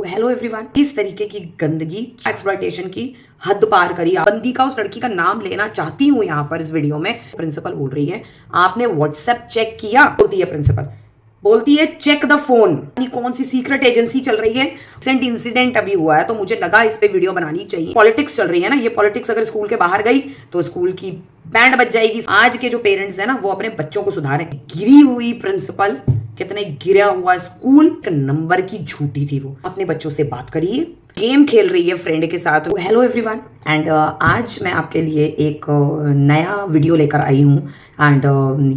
Hello everyone. इस तरीके की गंदगी, एक्सप्लॉयटेशन की हद पार करी। बंदी का, उस लड़की का नाम लेना चाहती हूँ यहाँ पर इस वीडियो में। प्रिंसिपल बोल रही है, आपने व्हाट्सएप चेक किया? बोलती है प्रिंसिपल, बोलती है चेक द फोन। कौन सी सीक्रेट एजेंसी चल रही है? रिसेंट इंसिडेंट अभी हुआ है तो मुझे लगा इस पे वीडियो बनानी चाहिए। पॉलिटिक्स चल रही है ना, ये पॉलिटिक्स अगर स्कूल के बाहर गई तो स्कूल की बैंड बज जाएगी। आज के जो पेरेंट्स है ना, वो अपने बच्चों को सुधारें। गिरी हुई प्रिंसिपल, कितने गिरा हुआ स्कूल, नंबर की झूठी थी वो। अपने बच्चों से बात करिए। गेम खेल रही है फ्रेंड के साथ। हेलो एवरीवन, एंड आज मैं आपके लिए एक नया वीडियो लेकर आई हूँ। एंड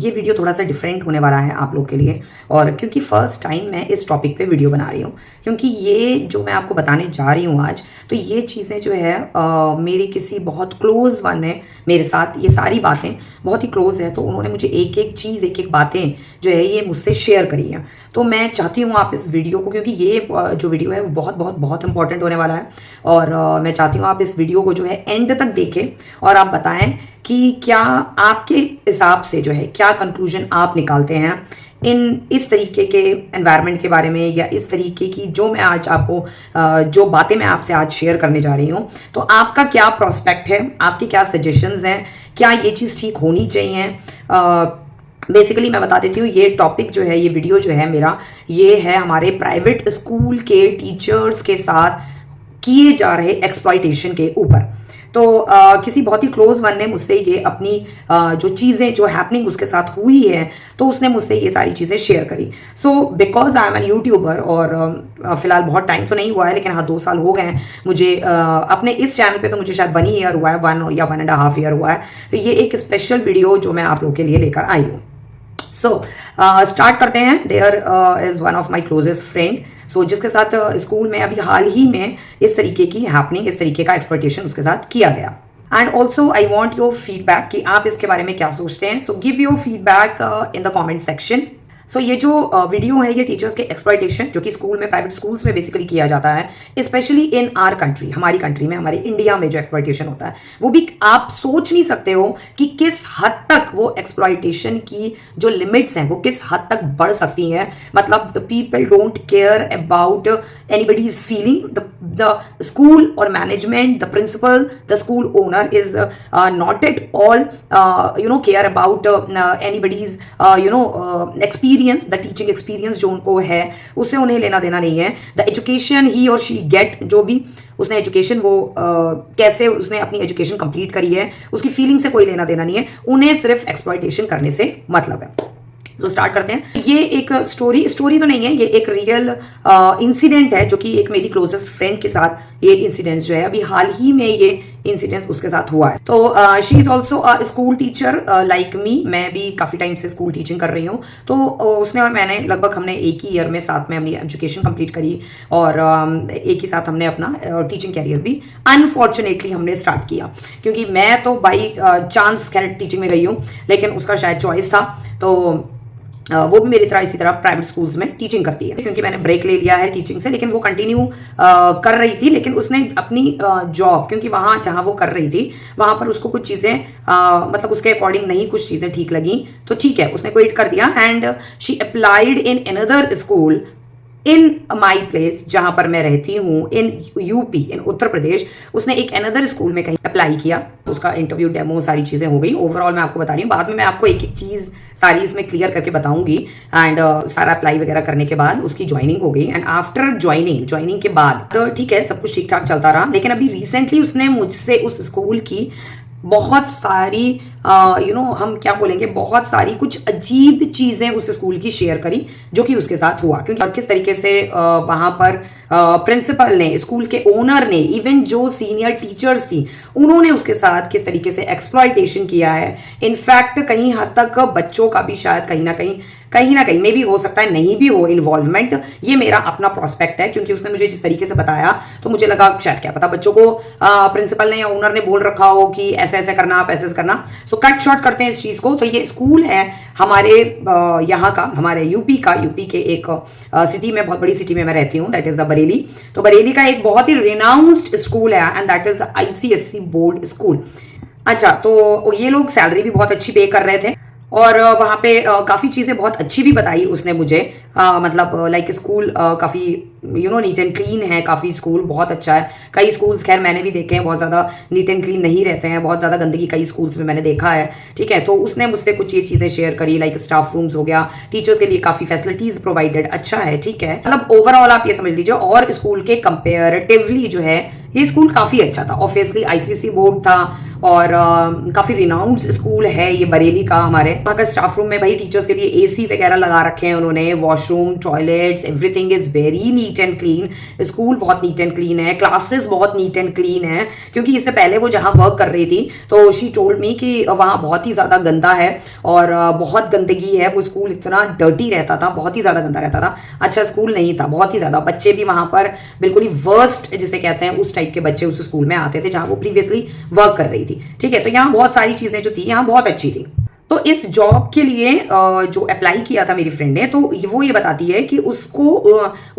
ये वीडियो थोड़ा सा डिफरेंट होने वाला है आप लोग के लिए, और क्योंकि फर्स्ट टाइम मैं इस टॉपिक पे वीडियो बना रही हूँ, क्योंकि ये जो मैं आपको बताने जा रही हूँ आज, तो ये चीज़ें जो है मेरी किसी बहुत क्लोज वन है मेरे साथ। ये सारी बातें बहुत ही क्लोज है, तो उन्होंने मुझे एक एक चीज़, एक एक बातें जो है ये मुझसे शेयर करी हैं। तो मैं चाहती हूँ आप इस वीडियो को, क्योंकि ये जो वीडियो है वो बहुत बहुत बहुत इंपॉर्टेंट होने वाला है, और मैं चाहती हूँ आप इस वीडियो को जो है एंड तक देखें और आप बताएं कि क्या आपके हिसाब से जो है क्या कंक्लूजन आप निकालते हैं इस तरीके के एनवायरनमेंट के बारे में, या इस तरीके की जो मैं आज आपको जो बातें मैं आपसे आज शेयर करने जा रही हूँ। तो आपका क्या प्रोस्पेक्ट है, आपके क्या सजेशंस हैं, क्या ये चीज़ ठीक होनी चाहिए? बेसिकली मैं बता देती हूँ, ये टॉपिक जो है, ये वीडियो जो है मेरा, ये है हमारे प्राइवेट स्कूल के टीचर्स के साथ किए जा रहे एक्सप्लॉयटेशन के ऊपर। तो किसी बहुत ही क्लोज वन ने मुझसे ये अपनी जो चीज़ें जो हैपनिंग उसके साथ हुई है, तो उसने मुझसे ये सारी चीज़ें शेयर करी। So because I am N YouTuber, और फिलहाल बहुत टाइम तो नहीं हुआ है, लेकिन हाँ 2 साल हो गए हैं मुझे अपने इस चैनल पे। तो मुझे शायद 1 ईयर हुआ है, 1 या 1.5 ईयर हुआ है। तो ये एक स्पेशल वीडियो जो मैं आप लोगों के लिए लेकर आई हूँ। सो स्टार्ट करते हैं। There is one of my closest friend, so जिसके साथ स्कूल में अभी हाल ही में इस तरीके की हैपनिंग, इस तरीके का एक्सप्लॉयटेशन उसके साथ किया गया। And also I want your feedback कि आप इसके बारे में क्या सोचते हैं। So give your feedback in the comment section. So ये जो वीडियो है, ये टीचर्स के एक्सप्लॉयटेशन जो कि स्कूल में, प्राइवेट स्कूल्स में बेसिकली किया जाता है, स्पेशली इन आर कंट्री, हमारी कंट्री में, हमारे इंडिया में जो एक्सप्लॉयटेशन होता है, वो भी आप सोच नहीं सकते हो कि किस हद तक वो एक्सप्लॉयटेशन की जो लिमिट्स हैं वो किस हद तक बढ़ सकती हैं। मतलब the people don't care about anybody's feeling. The school और management, the principal, the school owner is not at all care about anybody's experience, the teaching experience जो उनको है, उससे उन्हें लेना देना नहीं है। द एजुकेशन ही और शी गेट, जो भी उसने एजुकेशन, वो कैसे उसने अपनी एजुकेशन कंप्लीट करी है, उसकी फीलिंग से कोई लेना देना नहीं है। उन्हें सिर्फ एक्सप्लॉयटेशन करने से मतलब है। तो स्टार्ट करते हैं। ये एक स्टोरी तो नहीं है, ये एक रियल इंसिडेंट है, जो कि एक मेरी क्लोजेस्ट फ्रेंड के साथ ये इंसिडेंट जो है अभी हाल ही में ये इंसिडेंट उसके साथ हुआ है। तो she is also a school teacher like me. मैं भी काफ़ी टाइम से स्कूल टीचिंग कर रही हूँ। तो उसने और मैंने लगभग, हमने एक ही ईयर में साथ में अपनी एजुकेशन कंप्लीट करी, और एक ही साथ हमने अपना टीचिंग कैरियर भी अनफॉर्चुनेटली हमने स्टार्ट किया। क्योंकि मैं तो बाई चांस खैर टीचिंग में गई हूँ, लेकिन उसका शायद चॉइस था। तो वो भी मेरी तरह इसी तरह प्राइवेट स्कूल्स में टीचिंग करती है। क्योंकि मैंने ब्रेक ले लिया है टीचिंग से, लेकिन वो कंटिन्यू कर रही थी। लेकिन उसने अपनी जॉब, क्योंकि वहाँ जहाँ वो कर रही थी वहाँ पर उसको कुछ चीज़ें मतलब उसके अकॉर्डिंग नहीं कुछ चीज़ें ठीक लगी, तो ठीक है उसने क्विट कर दिया। And she applied in another school in my place, जहाँ पर मैं रहती हूँ, इन यूपी, इन उत्तर प्रदेश। उसने एक अनदर स्कूल में कहीं अप्लाई किया, उसका इंटरव्यू, डेमो, सारी चीज़ें हो गई। ओवरऑल मैं आपको बता रही हूँ, बाद में मैं आपको एक एक चीज़ सारी इसमें क्लियर करके बताऊंगी। एंड सारा अप्लाई वगैरह करने के बाद उसकी ज्वाइनिंग हो गई। एंड आफ्टर ज्वाइनिंग के बाद तो ठीक है, सब कुछ ठीक ठाक चलता रहा। लेकिन अभी रिसेंटली उसने मुझसे उस स्कूल की बहुत सारी हम क्या बोलेंगे, बहुत सारी कुछ अजीब चीज़ें उस स्कूल की शेयर करी, जो कि उसके साथ हुआ। क्योंकि किस तरीके से वहाँ पर प्रिंसिपल ने, स्कूल के ओनर ने, इवन जो सीनियर टीचर्स थी, उन्होंने उसके साथ किस तरीके से एक्सप्लॉयटेशन किया है। इनफैक्ट कहीं हद तक बच्चों का भी शायद कहीं ना कहीं मे भी हो सकता है नहीं भी हो इन्वॉल्वमेंट। ये मेरा अपना प्रोस्पेक्ट है, क्योंकि उसने मुझे जिस तरीके से बताया तो मुझे लगा शायद क्या पता बच्चों को प्रिंसिपल ने या ओनर ने बोल रखा हो कि ऐसे ऐसे करना, आप ऐसे ऐसे करना। सो कट शॉर्ट करते हैं इस चीज़ को। तो ये स्कूल है हमारे यहाँ का, हमारे यूपी के एक सिटी में, बहुत बड़ी सिटी में मैं रहती हूँ, दैट इज़ द बरेली। तो बरेली का एक बहुत ही रिनाउंस्ड स्कूल है, and that is the ICSE board school. अच्छा, तो ये लोग सैलरी भी बहुत अच्छी पे कर रहे थे। और वहाँ पे काफ़ी चीज़ें बहुत अच्छी भी बताई उसने मुझे। मतलब लाइक स्कूल काफ़ी नीट एंड क्लीन है, काफ़ी स्कूल बहुत अच्छा है। कई स्कूल्स खैर मैंने भी देखे हैं बहुत ज़्यादा नीट एंड क्लीन नहीं रहते हैं, बहुत ज़्यादा गंदगी कई स्कूल्स में मैंने देखा है। ठीक है, तो उसने मुझसे कुछ ये चीज़ें शेयर करी, लाइक स्टाफ रूम्स हो गया, टीचर्स के लिए काफ़ी फैसिलिटीज़ प्रोवाइडेड, अच्छा है। ठीक है, मतलब ओवरऑल आप ये समझ लीजिए और स्कूल के कंपेरेटिवली जो है ये स्कूल काफ़ी अच्छा था। ऑब्वियसली आईसीएसई बोर्ड था और काफ़ी रिनाउंड स्कूल है ये बरेली का। हमारे वहाँ का स्टाफ रूम में भाई टीचर्स के लिए एसी वगैरह लगा रखे हैं उन्होंने, washroom, toilets, everything is very neat and clean. School बहुत नीट एंड क्लीन है, क्लासेस बहुत नीट एंड क्लीन है। क्योंकि इससे पहले वो जहाँ वर्क कर रही थी तो शी टोल्ड मी कि वहाँ बहुत ही ज़्यादा गंदा है और बहुत गंदगी है। वो स्कूल इतना डर्टी रहता था, बहुत ही ज़्यादा गंदा रहता था, अच्छा स्कूल नहीं था, बहुत ही ज़्यादा। बच्चे भी वहाँ पर बिल्कुल ही वर्स्ट जिसे कहते हैं उस टाइप के बच्चे उस स्कूल में आते थे जहाँ वो प्रीवियसली वर्क कर रही थी। ठीक है, तो यहाँ बहुत सारी चीज़ें जो थी यहाँ बहुत अच्छी थी। तो इस जॉब के लिए जो अप्लाई किया था मेरी फ्रेंड ने, तो वो ये बताती है कि उसको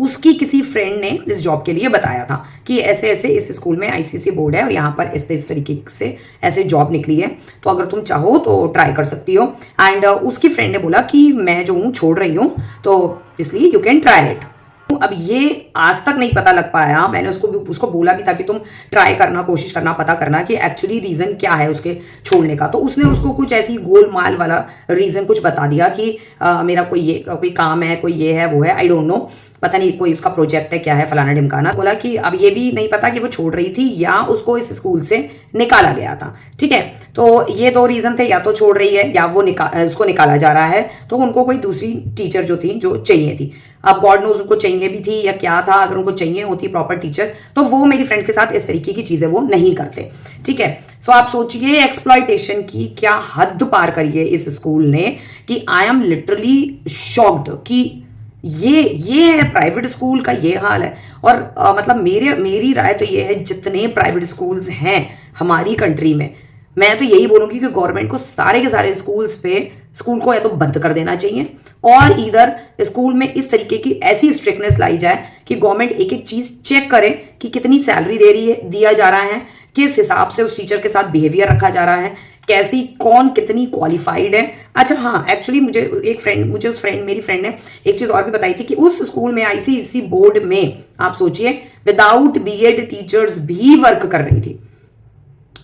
उसकी किसी फ्रेंड ने इस जॉब के लिए बताया था कि ऐसे ऐसे इस स्कूल में आईसीएसई बोर्ड है और यहाँ पर इस तरीके से ऐसे जॉब निकली है, तो अगर तुम चाहो तो ट्राई कर सकती हो। एंड उसकी फ्रेंड ने बोला कि मैं जो हूँ छोड़ रही हूँ, तो इसलिए यू कैन ट्राई इट। अब ये आज तक नहीं पता लग पाया, मैंने उसको बोला भी था कि तुम ट्राई करना, कोशिश करना, पता करना कि एक्चुअली रीज़न क्या है उसके छोड़ने का। तो उसने उसको कुछ ऐसी गोलमाल वाला रीज़न कुछ बता दिया कि मेरा कोई काम है, कोई ये है वो है, आई डोंट नो, पता नहीं कोई उसका प्रोजेक्ट है, क्या है, फलाना ढिमकाना। बोला कि अब ये भी नहीं पता कि वो छोड़ रही थी या उसको इस स्कूल से निकाला गया था। ठीक है, तो ये दो रीज़न थे, या तो छोड़ रही है या वो उसको निकाला जा रहा है। तो उनको कोई दूसरी टीचर जो थी जो चाहिए थी, अब गॉड नोज उनको चाहिए भी थी या क्या था। अगर उनको चाहिए होती प्रॉपर टीचर तो वो मेरी फ्रेंड के साथ इस तरीके की चीज़ें वो नहीं करते। ठीक है, सो आप सोचिए एक्सप्लॉयटेशन की क्या हद पार करी है इस स्कूल ने कि आई एम लिटरली शॉक्ड कि ये है प्राइवेट स्कूल का ये हाल है। और मतलब मेरी राय तो ये है, जितने प्राइवेट स्कूल्स हैं हमारी कंट्री में, मैं तो यही बोलूंगी कि गवर्नमेंट को सारे के सारे स्कूल को या तो बंद कर देना चाहिए और इधर स्कूल में इस तरीके की ऐसी स्ट्रिक्टनेस लाई जाए कि गवर्नमेंट एक एक चीज चेक करे कि कितनी सैलरी दिया जा रहा है, किस हिसाब से उस टीचर के साथ बिहेवियर रखा जा रहा है, कैसी कौन कितनी क्वालिफाइड है। अच्छा हाँ, एक्चुअली मेरी फ्रेंड ने एक चीज और भी बताई थी कि उस स्कूल में आईसीएसई बोर्ड में आप सोचिए विदाउट बीएड टीचर्स भी वर्क कर रही थी।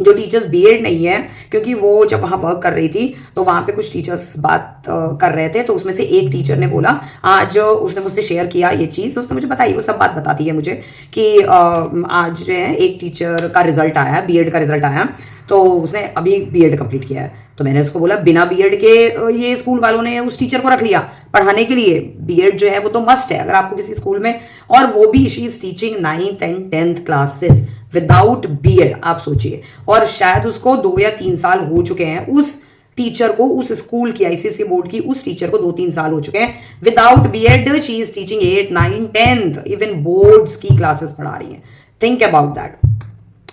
जो टीचर्स बीएड नहीं है, क्योंकि वो जब वहाँ वर्क कर रही थी तो वहाँ पे कुछ टीचर्स बात कर रहे थे, तो उसमें से एक टीचर ने बोला, आज उसने मुझसे शेयर किया ये चीज़, उसने मुझे बताई, वो सब बात बताती है मुझे कि आज जो है एक टीचर का रिजल्ट आया, बीएड का रिजल्ट आया, तो उसने अभी बीएड कंप्लीट किया है। तो मैंने उसको बोला बिना बीएड के ये स्कूल वालों ने उस टीचर को रख लिया पढ़ाने के लिए। बीएड जो है वो तो मस्ट है अगर आपको किसी स्कूल में, और वो भी she is teaching 9th and 10th classes without BEd, आप सोचिए। और शायद उसको 2 या 3 साल हो चुके हैं उस टीचर को, उस स्कूल की आईसीएसई बोर्ड की उस टीचर को 2-3 साल हो चुके हैं without BEd. She is teaching 8, 9, 10th, even boards की क्लासेस पढ़ा रही हैं। Think about that.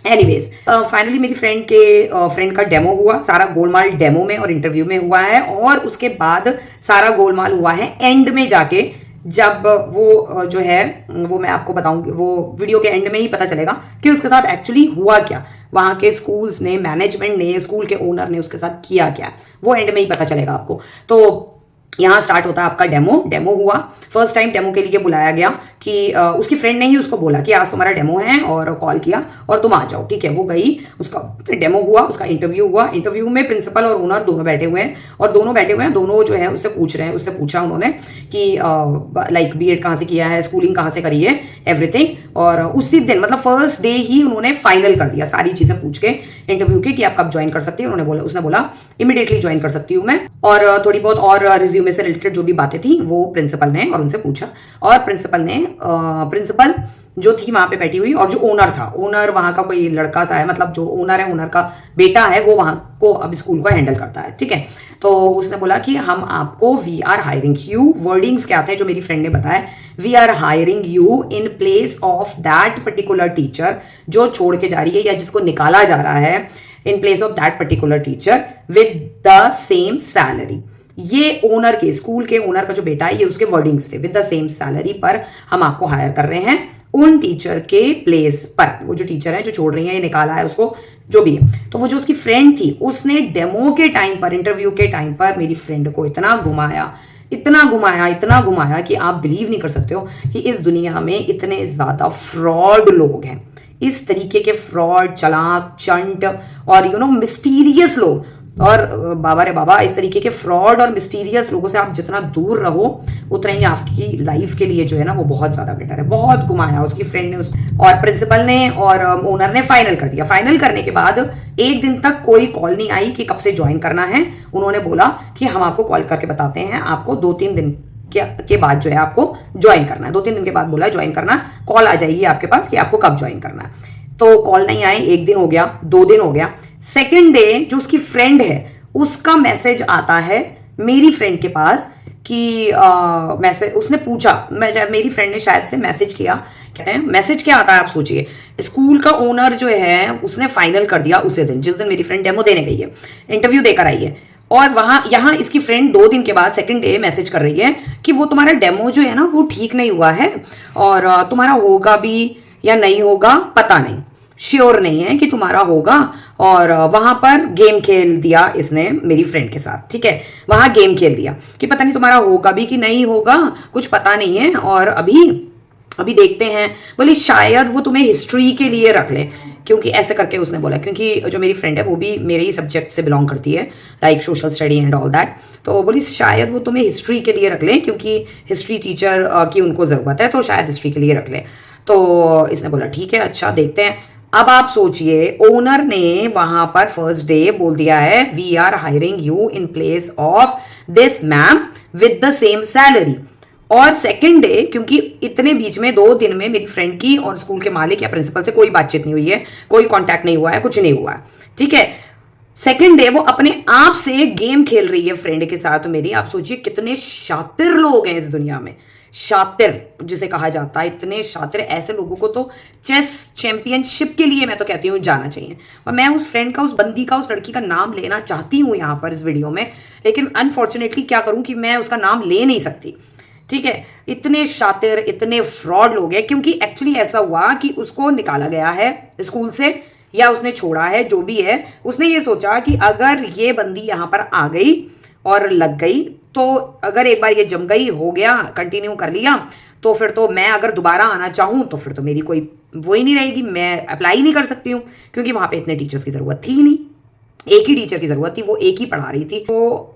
Anyways finally मेरी फ्रेंड का डेमो हुआ, सारा गोलमाल डेमो में और इंटरव्यू में हुआ है, और उसके बाद सारा गोलमाल हुआ है एंड में जाके, जब वो जो है वो मैं आपको बताऊंगी, वो वीडियो के एंड में ही पता चलेगा कि उसके साथ एक्चुअली हुआ क्या, वहाँ के स्कूल्स ने, मैनेजमेंट ने, स्कूल के ओनर ने उसके साथ किया क्या, वो एंड में ही पता चलेगा आपको। तो यहाँ स्टार्ट होता है आपका डेमो हुआ। फर्स्ट टाइम डेमो के लिए बुलाया गया कि उसकी फ्रेंड ने ही उसको बोला कि आज तुम्हारा डेमो है, और कॉल किया और तुम आ जाओ। ठीक है, वो गई, उसका डेमो हुआ, उसका इंटरव्यू हुआ। इंटरव्यू में प्रिंसिपल और ओनर दोनों बैठे हुए हैं, और दोनों जो है उससे पूछ रहे हैं, उससे पूछा उन्होंने कि लाइक बीएड कहाँ से किया है, स्कूलिंग कहाँ से करी है, एवरीथिंग। और उसी दिन मतलब फर्स्ट डे ही उन्होंने फाइनल कर दिया सारी चीजें पूछ के इंटरव्यू के कि आप कब ज्वाइन कर सकती है। उसने बोला इमीडिएटली ज्वाइन कर सकती हूँ मैं, और थोड़ी बहुत और रिज्यूमे से रिलेटेड जो भी बातें थी वो प्रिंसिपल ने और उनसे पूछा, और प्रिंसिपल जो थी वहां पे बैठी हुई, और जो ओनर वहां का कोई लड़का सा है, मतलब जो ओनर है, ओनर का बेटा है, वो वहां को अब स्कूल को हैंडल करता है। ठीक है, तो उसने बोला कि हम आपको we are hiring you, wordings क्या थे जो मेरी फ्रेंड ने बताया, we are hiring you in place of that particular teacher जो छोड़ के जा रही है या जिसको निकाला जा रहा है, इन place of that particular teacher with the same salary. ये ओनर के, स्कूल के ओनर का जो बेटा है, ये उसके वर्डिंग्स थे, विद द सेम सैलरी पर हम आपको हायर कर रहे हैं, उन टीचर के प्लेस पर, वो जो टीचर है जो छोड़ रही है, ये निकाला है उसको, जो भी है, तो वो जो उसकी फ्रेंड थी उसने डेमो के टाइम पर, इंटरव्यू के टाइम पर मेरी फ्रेंड को इतना घुमाया, इतना घुमाया, इतना घुमाया कि आप बिलीव नहीं कर सकते हो कि इस दुनिया में इतने ज्यादा फ्रॉड लोग हैं, इस तरीके के फ्रॉड, चालाक, चंट और मिस्टीरियस लोग। और बाबा रे बाबा, इस तरीके के फ्रॉड और मिस्टीरियस लोगों से आप जितना दूर रहो उतना ही आपकी लाइफ के लिए जो है ना वो बहुत ज्यादा बेटर है। बहुत घुमाया उसकी फ्रेंड ने और प्रिंसिपल ने और ओनर ने फाइनल कर दिया। फाइनल करने के बाद एक दिन तक कोई कॉल नहीं आई कि कब से ज्वाइन करना है। उन्होंने बोला कि हम आपको कॉल करके बताते हैं, आपको 2-3 दिन के बाद जो है आपको ज्वाइन करना है। 2-3 दिन के बाद बोला ज्वाइन करना, कॉल आ जाएगी आपके पास कि आपको कब ज्वाइन करना है। तो कॉल नहीं आए, 1 दिन हो गया, 2 दिन हो गया। सेकेंड डे जो उसकी फ्रेंड है उसका मैसेज आता है मेरी फ्रेंड के पास कि मैसेज, उसने पूछा, मेरी फ्रेंड ने शायद से मैसेज किया। कहते हैं मैसेज क्या आता है आप सोचिए, स्कूल का ओनर जो है उसने फाइनल कर दिया उसी दिन जिस दिन मेरी फ्रेंड डेमो देने गई है, इंटरव्यू देकर आई है। और यहाँ इसकी फ्रेंड 2 दिन के बाद सेकंड डे मैसेज कर रही है कि वो तुम्हारा डेमो जो है ना वो ठीक नहीं हुआ है और तुम्हारा होगा भी या नहीं होगा पता नहीं, श्योर नहीं है कि तुम्हारा होगा। और वहां पर गेम खेल दिया इसने मेरी फ्रेंड के साथ, ठीक है, वहां गेम खेल दिया कि पता नहीं तुम्हारा होगा भी कि नहीं होगा, कुछ पता नहीं है और अभी देखते हैं। बोली शायद वो तुम्हें हिस्ट्री के लिए रख ले, क्योंकि ऐसे करके उसने बोला, क्योंकि जो मेरी फ्रेंड है वो भी मेरे ही सब्जेक्ट से बिलोंग करती है, like social study and all that. तो बोली शायद वो तुम्हें हिस्ट्री के लिए रख ले, क्योंकि हिस्ट्री टीचर की उनको ज़रूरत है, तो शायद हिस्ट्री के लिए रख ले। तो इसने बोला ठीक है, अच्छा देखते हैं। अब आप सोचिए, ओनर ने वहां पर फर्स्ट डे बोल दिया है we are hiring you in place of this ma'am with the same salary. और सेकंड डे, क्योंकि इतने बीच में 2 दिन में मेरी फ्रेंड की और स्कूल के मालिक या प्रिंसिपल से कोई बातचीत नहीं हुई है, कोई कांटेक्ट नहीं हुआ है, कुछ नहीं हुआ है, ठीक है। सेकंड डे वो अपने आप से गेम खेल रही है फ्रेंड के साथ मेरी। आप सोचिए कितने शातिर लोग हैं इस दुनिया में, शातिर जिसे कहा जाता है, इतने शातिर। ऐसे लोगों को तो चेस चैंपियनशिप के लिए मैं तो कहती हूँ जाना चाहिए। और मैं उस फ्रेंड का, उस बंदी का, उस लड़की का नाम लेना चाहती हूँ यहाँ पर इस वीडियो में, लेकिन अनफॉर्चुनेटली क्या करूँ कि मैं उसका नाम ले नहीं सकती, ठीक है। इतने शातिर, इतने फ्रॉड लोग हैं, क्योंकि एक्चुअली ऐसा हुआ कि उसको निकाला गया है स्कूल से या उसने छोड़ा है, जो भी है। उसने ये सोचा कि अगर ये बंदी यहाँ पर आ गई और लग गई, तो अगर एक बार ये जम गई, हो गया, कंटिन्यू कर लिया, तो फिर तो मैं अगर दोबारा आना चाहूँ तो फिर तो मेरी कोई वो ही नहीं रहेगी, मैं अप्लाई नहीं कर सकती हूँ, क्योंकि वहाँ पे इतने टीचर्स की ज़रूरत थी ही नहीं, एक ही टीचर की ज़रूरत थी, वो एक ही पढ़ा रही थी। तो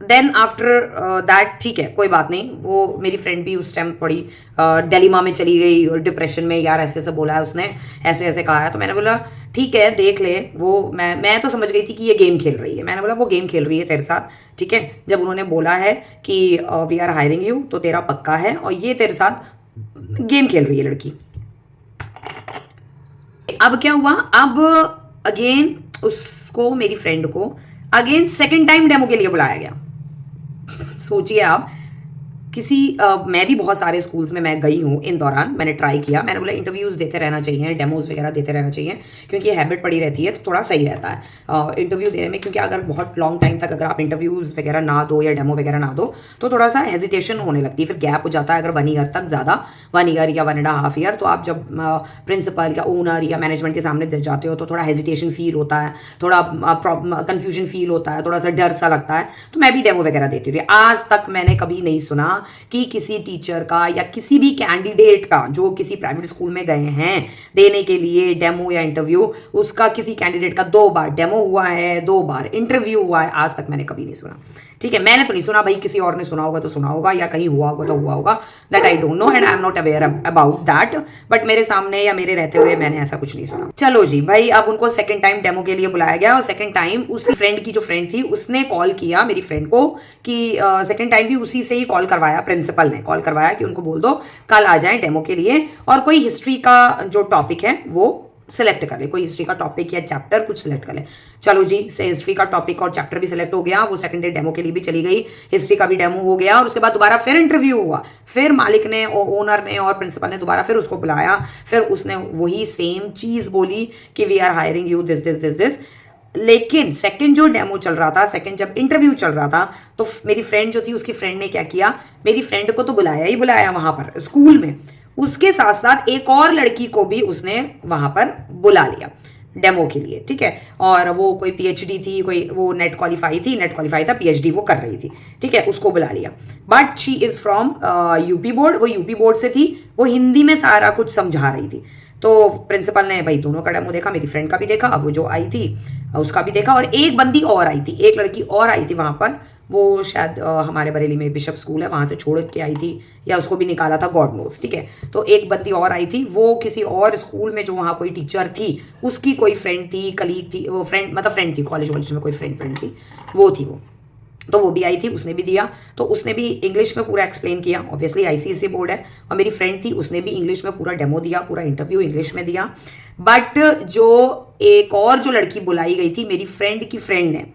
देन आफ्टर दैट ठीक है, कोई बात नहीं। वो मेरी फ्रेंड भी उस टाइम थोड़ी डेलिमा में चली गई और डिप्रेशन में, यार ऐसे ऐसे बोला है उसने, ऐसे ऐसे कहा है। तो मैंने बोला ठीक है देख ले। वो मैं तो समझ गई थी कि ये गेम खेल रही है। मैंने बोला वो गेम खेल रही है तेरे साथ, ठीक है। जब उन्होंने बोला है कि वी आर हायरिंग यू, तो तेरा पक्का है और ये तेरे साथ गेम खेल रही है लड़की। अब क्या हुआ, अब अगेन उसको, मेरी फ्रेंड को अगेन सेकेंड टाइम डेमो के लिए बुलाया गया। सोचिए आप, मैं भी बहुत सारे स्कूल्स में मैं गई हूँ इन दौरान, मैंने ट्राई किया। मैंने बोला इंटरव्यूज़ देते रहना चाहिए, डेमोज वगैरह देते रहना चाहिए, क्योंकि ये हैबिट पड़ी रहती है तो थोड़ा सही रहता है इंटरव्यू देने में। क्योंकि अगर बहुत लॉन्ग टाइम तक अगर आप इंटरव्यूज़ वगैरह ना दो या डेमो वगैरह ना दो तो थोड़ा सा हेजिटेशन होने लगती है, फिर गैप हो जाता है। अगर 1 ईयर तक ज़्यादा, 1 ईयर या 1.5 ईयर, तो आप जब प्रिंसिपल या ओनर या मैनेजमेंट के सामने जाते हो तो थोड़ा हेजिटेशन फील होता है, थोड़ा कन्फ्यूजन फील होता है, थोड़ा सा डर सा लगता है। तो मैं भी डेमो वगैरह देती थी। आज तक मैंने कभी नहीं सुना कि किसी टीचर का या किसी भी कैंडिडेट का जो किसी प्राइवेट स्कूल में गए हैं देने के लिए डेमो या इंटरव्यू, उसका किसी कैंडिडेट का 2 बार डेमो हुआ है, 2 बार इंटरव्यू हुआ है, आज तक मैंने कभी नहीं सुना, ठीक है। मैंने तो नहीं सुना, भाई किसी और ने सुना होगा तो सुना होगा, या कहीं हुआ होगा तो हुआ होगा, that I don't know and I am not aware about that, but मेरे सामने या मेरे रहते हुए मैंने ऐसा कुछ नहीं सुना। चलो जी भाई, अब उनको सेकंड टाइम डेमो के लिए बुलाया गया और सेकंड टाइम उसी फ्रेंड की, जो फ्रेंड थी, उसने कॉल किया मेरी फ्रेंड को कि सेकंड टाइम भी उसी से ही कॉल करवाया, प्रिंसिपल ने कॉल करवाया कि उनको बोल दो कल आ जाए डेमो के लिए, और कोई हिस्ट्री का जो टॉपिक है वो सिलेक्ट कर ले, कोई हिस्ट्री का टॉपिक या चैप्टर कुछ सिलेक्ट कर ले। चलो जी, से हिस्ट्री का टॉपिक और चैप्टर भी सिलेक्ट हो गया। वो सेकंड डे डेमो के लिए भी चली गई, हिस्ट्री का भी डेमो हो गया और उसके बाद दोबारा फिर इंटरव्यू हुआ। फिर मालिक ने, ओनर ने और प्रिंसिपल ने दोबारा फिर उसको बुलाया। फिर उसने वही सेम चीज बोली कि we are hiring you this this this this. लेकिन सेकंड जो डेमो चल रहा था, सेकंड जब इंटरव्यू चल रहा था, तो मेरी फ्रेंड जो थी, उसकी फ्रेंड ने क्या किया, मेरी फ्रेंड को तो बुलाया ही बुलाया वहां पर स्कूल में, उसके साथ साथ एक और लड़की को भी उसने वहां पर बुला लिया डेमो के लिए, ठीक है। और वो कोई पीएचडी थी, कोई वो नेट क्वालिफाई था, पीएचडी वो कर रही थी, ठीक है, उसको बुला लिया। But she is from UP board, वो यूपी बोर्ड से थी, वो हिंदी में सारा कुछ समझा रही थी। तो प्रिंसिपल ने भाई दोनों का डेमो देखा, मेरी फ्रेंड का भी देखा, वो जो आई थी उसका भी देखा, और एक बंदी और आई थी, एक लड़की और आई थी वहां पर, वो शायद हमारे बरेली में बिशप स्कूल है वहां से छोड़ के आई थी, या उसको भी निकाला था, गॉड नोस, ठीक है। तो एक बंदी और आई थी, वो किसी और स्कूल में जो वहाँ कोई टीचर थी उसकी कोई फ्रेंड थी, कलीग थी, वो फ्रेंड मतलब फ्रेंड थी, कॉलेज वॉलेज में कोई फ्रेंड थी, वो थी वो। तो वो भी आई थी, उसने भी दिया, तो उसने भी इंग्लिश में पूरा एक्सप्लेन किया, ऑब्वियसली आईसीएसई बोर्ड है। और मेरी फ्रेंड थी, उसने भी इंग्लिश में पूरा डेमो दिया, पूरा इंटरव्यू इंग्लिश में दिया। बट जो एक और जो लड़की बुलाई गई थी, मेरी फ्रेंड की फ्रेंड ने,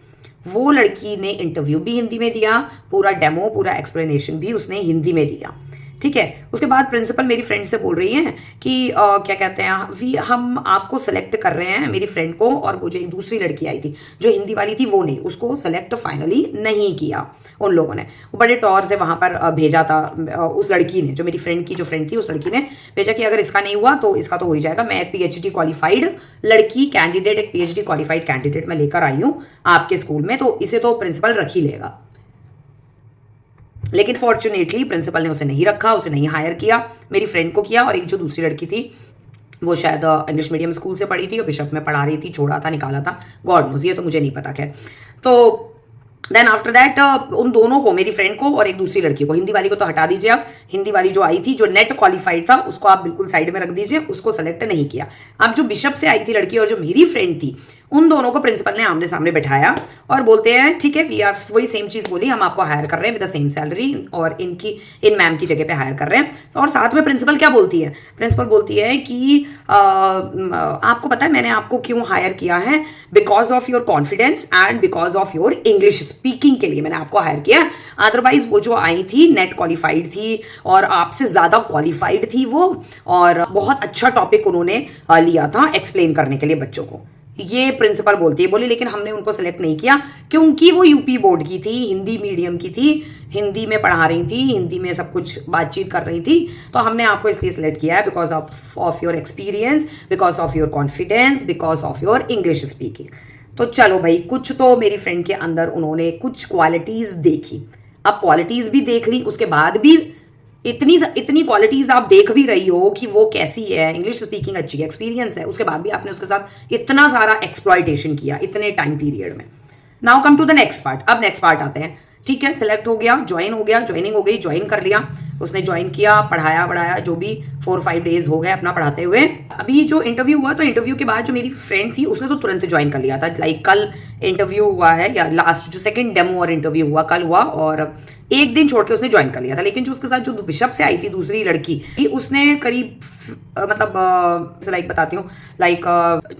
वो लड़की ने इंटरव्यू भी हिंदी में दिया, पूरा डेमो पूरा एक्सप्लेनेशन भी उसने हिंदी में दिया, ठीक है। उसके बाद प्रिंसिपल मेरी फ्रेंड से बोल रही हैं कि क्या कहते हैं, हम आपको सेलेक्ट कर रहे हैं, मेरी फ्रेंड को, और वो जो एक दूसरी लड़की आई थी जो हिंदी वाली थी वो नहीं, उसको सेलेक्ट फाइनली नहीं किया उन लोगों ने। वो बड़े टॉर से वहाँ पर भेजा था, उस लड़की ने, जो मेरी फ्रेंड की जो फ्रेंड थी उस लड़की ने भेजा कि अगर इसका नहीं हुआ तो इसका तो हो ही जाएगा, मैं एक पीएचडी क्वालिफाइड लड़की कैंडिडेट, एक पीएचडी क्वालिफाइड कैंडिडेट मैं लेकर आई हूँ आपके स्कूल में, तो इसे तो प्रिंसिपल रख ही लेगा। लेकिन फॉर्चुनेटली प्रिंसिपल ने उसे नहीं रखा, उसे नहीं हायर किया, मेरी फ्रेंड को किया। और एक जो दूसरी लड़की थी वो शायद इंग्लिश मीडियम स्कूल से पढ़ी थी और बिशप में पढ़ा रही थी, छोड़ा था, निकाला था, गॉड नोज, ये तो मुझे नहीं पता। खैर, तो देन आफ्टर दैट उन दोनों को, मेरी फ्रेंड को और एक दूसरी लड़की को, हिंदी वाली को तो हटा दीजिए आप, हिंदी वाली जो आई थी जो नेट क्वालिफाइड था उसको आप बिल्कुल साइड में रख दीजिए, उसको सेलेक्ट नहीं किया। अब जो बिशप से आई थी लड़की और जो मेरी फ्रेंड थी, उन दोनों को प्रिंसिपल ने आमने सामने बैठाया और बोलते हैं ठीक है, वी आर, वही सेम चीज बोली, हम आपको हायर कर रहे हैं विद द सेम सैलरी, और इन मैम की जगह पे हायर कर रहे हैं। और साथ में प्रिंसिपल क्या बोलती है, प्रिंसिपल बोलती है कि आपको पता है मैंने आपको क्यों हायर किया है, because of your confidence and because of your English speaking के लिए मैंने आपको हायर किया। अदरवाइज वो जो आई थी नेट क्वालिफाइड थी और आपसे ज्यादा क्वालिफाइड थी वो, और बहुत अच्छा टॉपिक उन्होंने लिया था एक्सप्लेन करने के लिए बच्चों को, ये प्रिंसिपल बोलती है। बोली लेकिन हमने उनको सेलेक्ट नहीं किया क्योंकि वो यूपी बोर्ड की थी, हिंदी मीडियम की थी, हिंदी में पढ़ा रही थी, हिंदी में सब कुछ बातचीत कर रही थी, तो हमने आपको इसलिए सेलेक्ट किया है because of your experience, because of your confidence, because of your English speaking. तो चलो भाई, कुछ तो मेरी फ्रेंड के अंदर उन्होंने कुछ क्वालिटीज देखी। अब क्वालिटीज भी देख ली, उसके बाद भी इतनी क्वालिटीज आप देख भी रही हो कि वो कैसी है, इंग्लिश स्पीकिंग अच्छी है, एक्सपीरियंस है, उसके बाद भी आपने उसके साथ इतना सारा एक्सप्लॉयटेशन किया इतने टाइम पीरियड में। Now come to the next part. अब नेक्स्ट पार्ट आते हैं, ठीक है, सिलेक्ट हो गया, ज्वाइन हो गया, ज्वाइनिंग हो गई, ज्वाइन कर लिया, उसने ज्वाइन किया, पढ़ाया जो भी 4-5 डेज हो गए अपना पढ़ाते हुए। अभी जो इंटरव्यू हुआ, तो इंटरव्यू के बाद जो मेरी फ्रेंड थी उसने तो तुरंत ज्वाइन कर लिया था, लाइक कल इंटरव्यू हुआ है, या लास्ट जो सेकंड डेमो और इंटरव्यू हुआ कल हुआ, और एक दिन छोड़ के उसने ज्वाइन कर लिया था। लेकिन जो उसके साथ जो बिशप से आई थी दूसरी लड़की, उसने करीब मतलब लाइक बताती हूँ, लाइक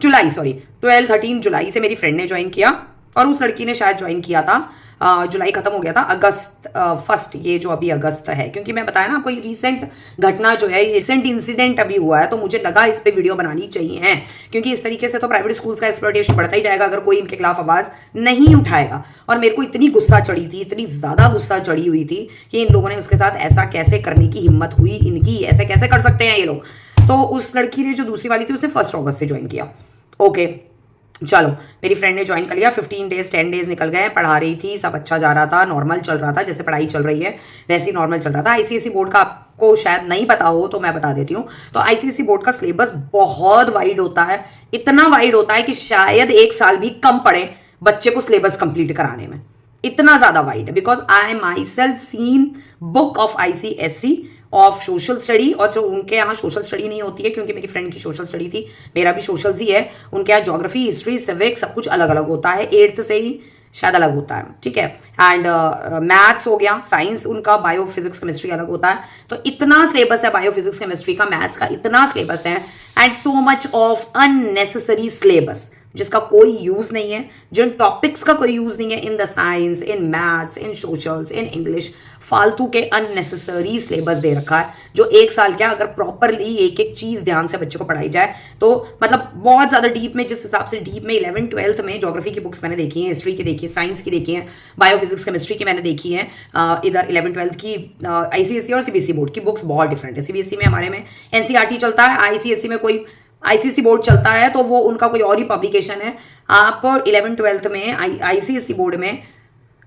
जुलाई, सॉरी 12-13 जुलाई से मेरी फ्रेंड ने ज्वाइन किया, और उस लड़की ने शायद ज्वाइन किया था जुलाई खत्म हो गया था, अगस्त 1, ये जो अभी अगस्त है, क्योंकि मैं बताया ना आपको ये रिसेंट घटना जो है, रिसेंट इंसिडेंट अभी हुआ है, तो मुझे लगा इस पे वीडियो बनानी चाहिए है, क्योंकि इस तरीके से तो प्राइवेट स्कूल्स का एक्सप्लॉयटेशन बढ़ता ही जाएगा अगर कोई इनके खिलाफ आवाज नहीं उठाएगा। और मेरे को इतनी गुस्सा चढ़ी थी, इतनी ज्यादा गुस्सा चढ़ी हुई थी कि इन लोगों ने उसके साथ ऐसा कैसे करने की हिम्मत हुई इनकी, ऐसे कैसे कर सकते हैं ये लोग। तो उस लड़की ने जो दूसरी वाली थी उसने 1 अगस्त से ज्वाइन किया। ओके, चलो मेरी फ्रेंड ने ज्वाइन कर लिया, 15 डेज 10 डेज निकल गए, पढ़ा रही थी, सब अच्छा जा रहा था, नॉर्मल चल रहा था, जैसे पढ़ाई चल रही है वैसे ही नॉर्मल चल रहा था। आईसीएसई बोर्ड का आपको शायद नहीं पता हो तो मैं बता देती हूँ, तो आईसीएसई बोर्ड का सिलेबस बहुत वाइड होता है, इतना वाइड होता है कि शायद 1 साल भी कम पड़े बच्चे को सिलेबस कंप्लीट कराने में, इतना ज्यादा वाइड है। Because I myself seen book of ICSE of social study, और जो उनके यहाँ सोशल स्टडी नहीं होती है क्योंकि मेरी फ्रेंड की सोशल स्टडी थी, मेरा भी सोशल ही है, उनके यहाँ ज्योग्राफी, हिस्ट्री, सिविक्स सब कुछ अलग अलग होता है, 8th से ही शायद अलग होता है, ठीक है। एंड मैथ्स हो गया, साइंस उनका, बायो फिजिक्स केमिस्ट्री अलग होता है। तो इतना सिलेबस है बायो फिजिक्स केमिस्ट्री का, मैथ्स का इतना सिलेबस है, and so much of unnecessary syllabus जिसका कोई यूज नहीं है, जिन टॉपिक्स का कोई यूज नहीं है in the science, in maths, in socials, in English, फालतू के अननेसेसरी सिलेबस दे रखा है जो एक साल क्या अगर प्रॉपरली एक एक चीज ध्यान से बच्चों को पढ़ाई जाए तो मतलब बहुत ज्यादा डीप में, जिस हिसाब से डीप में 11th-12th में ज्योग्राफी की बुक्स मैंने देखी हैं, हिस्ट्री की देखी है, साइंस की देखी है, बायोफिजिक्स केमिस्ट्री की मैंने देखी है, इधर 11th-12th की आईसीएसई और सीबीएसई बोर्ड की बुक्स बहुत डिफरेंट है। सीबीएसई में हमारे में एनसीईआरटी चलता है, आईसीएसई में कोई आईसीएसई बोर्ड चलता है तो वो उनका कोई और ही पब्लिकेशन है। आप 11th-12th में आईसीएसई बोर्ड में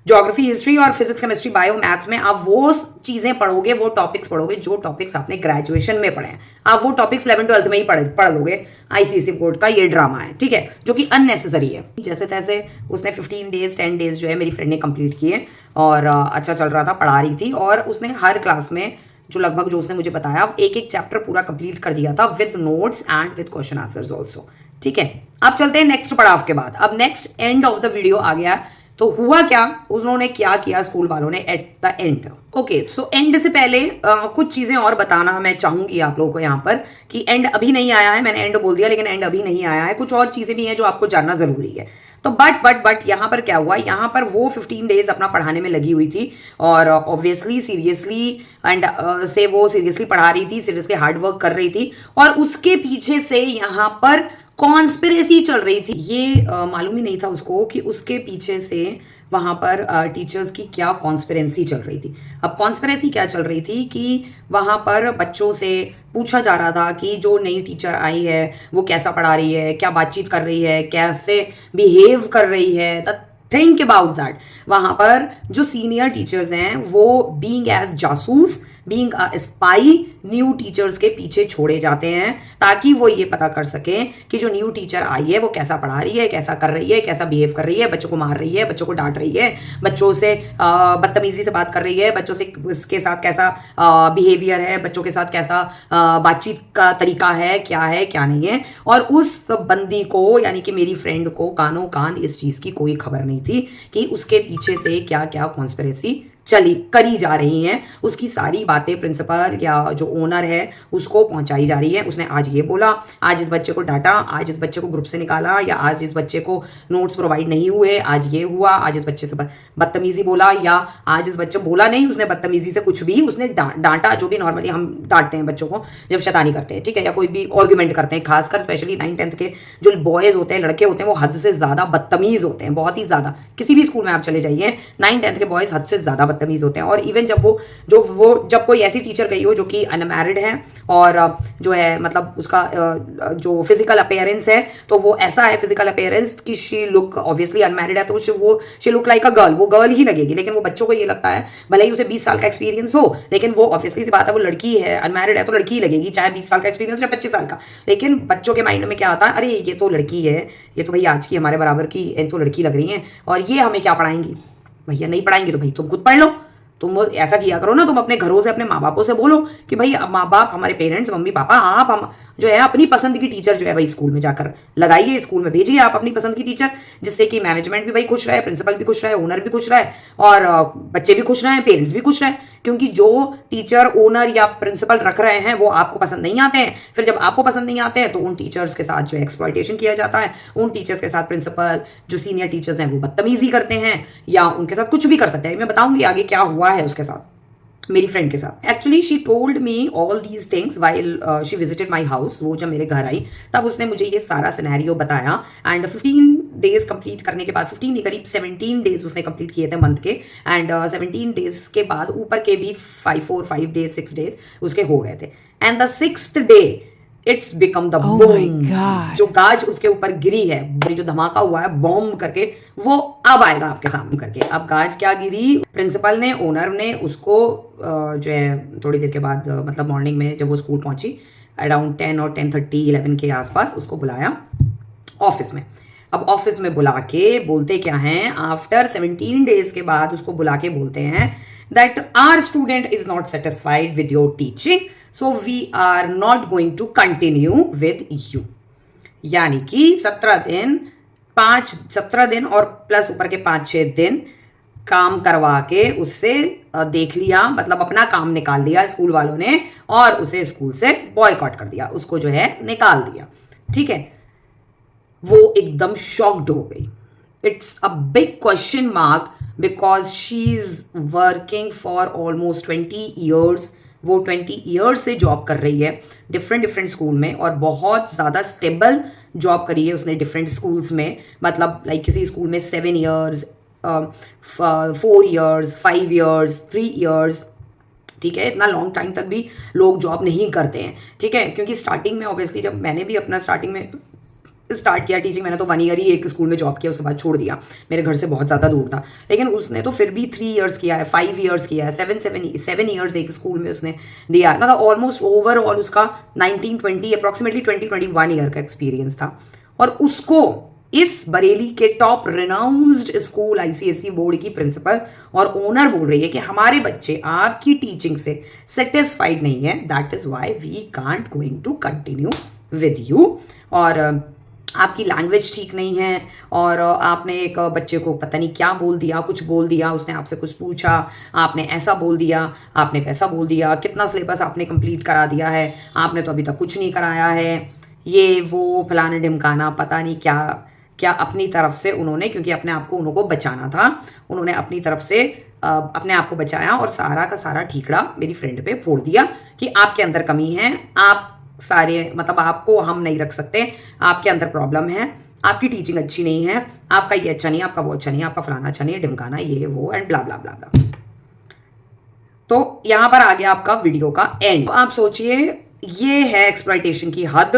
ज्योग्राफी, हिस्ट्री और फिजिक्स, केमिस्ट्री, बायो, मैथ्स में आप वो चीजें पढ़ोगे, वो टॉपिक्स पढ़ोगे जो टॉपिक्स आपने ग्रेजुएशन में पढ़े हैं। आप वो टॉपिक्स 11th-12th में ही पढ़ लोगे। आईसीएसई बोर्ड का ये ड्रामा है, ठीक है, जो कि अननेसेसरी है। जैसे तैसे उसने 15 डेज 10 डेज जो है मेरी फ्रेंड ने कंप्लीट किए और अच्छा चल रहा था, पढ़ा रही थी और उसने हर क्लास में जो लगभग जो उसने मुझे बताया एक एक चैप्टर पूरा कंप्लीट कर दिया था with notes and with question answers also, ठीक है। अब चलते हैं नेक्स्ट पड़ाव के बाद। अब next end of the video आ गया। तो हुआ क्या, उन्होंने क्या किया स्कूल वालों ने at the end. Okay, so and से पहले कुछ चीजें और बताना मैं चाहूंगी आप लोगों को यहाँ पर कि एंड अभी नहीं आया है। मैंने एंड बोल दिया लेकिन एंड अभी नहीं आया है, कुछ और चीजें भी हैं जो आपको जानना जरूरी है। तो बट यहाँ पर क्या हुआ, यहाँ पर वो 15 डेज अपना पढ़ाने में लगी हुई थी और ऑब्वियसली सीरियसली एंड से वो सीरियसली पढ़ा रही थी, सीरियसली हार्ड वर्क कर रही थी और उसके पीछे से यहाँ पर कॉन्स्पिरेसी चल रही थी। ये मालूम ही नहीं था उसको कि उसके पीछे से वहाँ पर टीचर्स की क्या कॉन्स्पिरेसी चल रही थी। अब कॉन्स्पिरेसी क्या चल रही थी कि वहाँ पर बच्चों से पूछा जा रहा था कि जो नई टीचर आई है वो कैसा पढ़ा रही है, क्या बातचीत कर रही है, कैसे बिहेव कर रही है। Think about that. वहाँ पर जो सीनियर टीचर्स हैं वो बीइंग एज जासूस, being a spy new teachers के पीछे छोड़े जाते हैं ताकि वो ये पता कर सकें कि जो न्यू टीचर आई है वो कैसा पढ़ा रही है, कैसा कर रही है, कैसा बिहेव कर रही है, बच्चों को मार रही है, बच्चों को डांट रही है, बच्चों से बदतमीजी से बात कर रही है, बच्चों से उसके साथ कैसा बिहेवियर है, बच्चों के साथ कैसा बातचीत का तरीका है, क्या नहीं है। और उस बंदी को यानी कि मेरी फ्रेंड को कानों कान इस चीज़ की कोई खबर नहीं थी कि उसके पीछे से क्या क्या कॉन्स्पिरेसी करी जा रही हैं। उसकी सारी बातें प्रिंसिपल या जो ओनर है उसको पहुंचाई जा रही है। उसने आज ये बोला, आज इस बच्चे को डांटा, आज इस बच्चे को ग्रुप से निकाला, या आज इस बच्चे को नोट्स प्रोवाइड नहीं हुए, आज ये हुआ, आज इस बच्चे से बदतमीजी बोला, या आज इस बच्चे बोला नहीं उसने बदतमीजी से कुछ भी, उसने डांटा, जो भी नॉर्मली हम डांटते हैं बच्चों को जब शैतानी करते हैं, ठीक है, या कोई भी आर्ग्यूमेंट करते हैं। खासकर स्पेशली 9th-10th के जो बॉयज होते हैं, लड़के होते हैं, वो हद से ज्यादा बदतमीज होते हैं, बहुत ही ज्यादा। किसी भी स्कूल में आप चले जाइए, 9th-10th के बॉयज हद से ज्यादा बदतमीज होते हैं। और इवन जब कोई ऐसी टीचर गई हो जो कि अनमैरिड है और जो है मतलब उसका जो फिजिकल अपीयरेंस है तो वो ऐसा है फिजिकल अपीयरेंस कि शी लुक ऑब्वियसली अनमैरिड है तो she look like a girl, वो गर्ल ही लगेगी। लेकिन वो बच्चों को ये लगता है भले ही उसे 20 साल का एक्सपीरियंस हो, लेकिन वो ऑब्वियसली सी बात है वो लड़की है, अनमैरिड है तो लड़की ही लगेगी, चाहे 20 साल का एक्सपीरियंस या 25 साल का। लेकिन बच्चों के माइंड में क्या आता है, अरे ये तो लड़की है, ये तो भाई आज की हमारे बराबर की तो लड़की लग रही है और ये हमें क्या पढ़ाएंगी। भैया नहीं पढ़ाएंगे तो भाई तुम खुद पढ़ लो। तुम ऐसा किया करो ना, तुम अपने घरों से अपने माँ बापों से बोलो कि भाई माँ बाप, हमारे पेरेंट्स, मम्मी पापा, आप हम जो है अपनी पसंद की टीचर जो है भाई स्कूल में जाकर लगाइए, स्कूल में भेजिए आप अपनी पसंद की टीचर, जिससे कि मैनेजमेंट भी भाई खुश रहे, प्रिंसिपल भी खुश रहे, ओनर भी खुश रहे और बच्चे भी खुश रहे, पेरेंट्स भी खुश रहे। क्योंकि जो टीचर ओनर या प्रिंसिपल रख रहे हैं वो आपको पसंद नहीं आते हैं, फिर जब आपको पसंद नहीं आते हैं तो उन टीचर्स के साथ जो एक्सप्लॉयटेशन किया जाता है, उन टीचर्स के साथ प्रिंसिपल जो सीनियर टीचर्स हैं वो बदतमीजी करते हैं या उनके साथ कुछ भी कर सकते हैं। मैं बताऊंगी आगे क्या हुआ है उसके साथ, मेरी फ्रेंड के साथ। Actually she told me all these things while she visited my house. वो जब मेरे घर आई तब उसने मुझे ये सारा सिनेरियो बताया एंड 15 डेज कंप्लीट करने के बाद, 15 नहीं करीब 17 डेज उसने कंप्लीट किए थे मंथ के एंड 17 डेज के बाद ऊपर के भी 5 डेज 6 डेज उसके हो गए थे and the 6th day it's become the bomb. जो गाज उसके ऊपर गिरी है, जो धमाका हुआ है बॉम्ब करके, वो अब आएगा आपके सामने करके। अब गाज क्या गिरी, प्रिंसिपल ने, ओनर ने उसको जो है थोड़ी देर के बाद मतलब मॉर्निंग में जब वो स्कूल पहुंची अराउंड 10 और 10:30 11 के आसपास उसको बुलाया ऑफिस में। अब ऑफिस में बुला के बोलते क्या हैं, आफ्टर 17 डेज के बाद उसको बुला के बोलते हैं that our student is not satisfied with your teaching, so we are not going to continue with you. यानी कि 17 दिन और प्लस ऊपर के 5-6 दिन काम करवा के उससे देख लिया, मतलब अपना काम निकाल लिया स्कूल वालों ने और उसे स्कूल से बॉयकॉट कर दिया, उसको जो है निकाल दिया। ठीक है, वो एकदम शॉक्ड हो गई. It's a big question mark because she is working for almost 20 years. वो 20 ईयर्स से जॉब कर रही है डिफरेंट डिफरेंट स्कूल में, और बहुत ज़्यादा स्टेबल जॉब करी है उसने डिफरेंट स्कूल्स में. मतलब लाइक किसी स्कूल में 7 ईयर्स, 4 ईयर्स, 5 ईयर्स, 3 ईयर्स. ठीक है, इतना लॉन्ग टाइम तक भी लोग जॉब नहीं करते हैं. ठीक है, क्योंकि स्टार्टिंग में ऑब्वियसली जब मैंने भी अपना स्टार्टिंग में स्टार्ट किया टीचिंग, मैंने तो 1 ईयर ही एक स्कूल में जॉब किया, उसके बाद छोड़ दिया. मेरे घर से बहुत ज़्यादा दूर था. लेकिन उसने तो फिर भी 3 ईयर्स किया है, 5 ईयर्स किया है, 7 ईयर्स एक स्कूल में उसने दिया है. मतलब ऑलमोस्ट ओवरऑल उसका 19-20 अप्रॉक्सीमेटली 20-21 ईयर का एक्सपीरियंस था. और उसको इस बरेली के top renounced school ICSE board की प्रिंसिपल और ओनर बोल रही है कि हमारे बच्चे आपकी टीचिंग से सेटिस्फाइड नहीं है, that is why we can't going to continue with you. और आपकी लैंग्वेज ठीक नहीं है, और आपने एक बच्चे को पता नहीं क्या बोल दिया, कुछ बोल दिया, उसने आपसे कुछ पूछा, आपने ऐसा बोल दिया, आपने वैसा बोल दिया, कितना सिलेबस आपने कंप्लीट करा दिया है, आपने तो अभी तक कुछ नहीं कराया है, ये वो फलाना ढिमकाना, पता नहीं क्या क्या अपनी तरफ से उन्होंने, क्योंकि अपने आप को उनको बचाना था, उन्होंने अपनी तरफ से अपने आप को बचाया और सारा का सारा ठीकरा मेरी फ्रेंड पे फोड़ दिया कि आपके अंदर कमी है, आप सारे मतलब आपको हम नहीं रख सकते, आपके अंदर प्रॉब्लम है, आपकी टीचिंग अच्छी नहीं है, आपका ये अच्छा नहीं, आपका वो अच्छा नहीं, आपका फलाना अच्छा नहीं, ढिमकाना ये वो एंड ब्ला ब्ला ब्ला ब्ला. तो यहां पर आ गया आपका वीडियो का एंड. तो आप सोचिए, ये है एक्सप्लॉइटेशन की हद.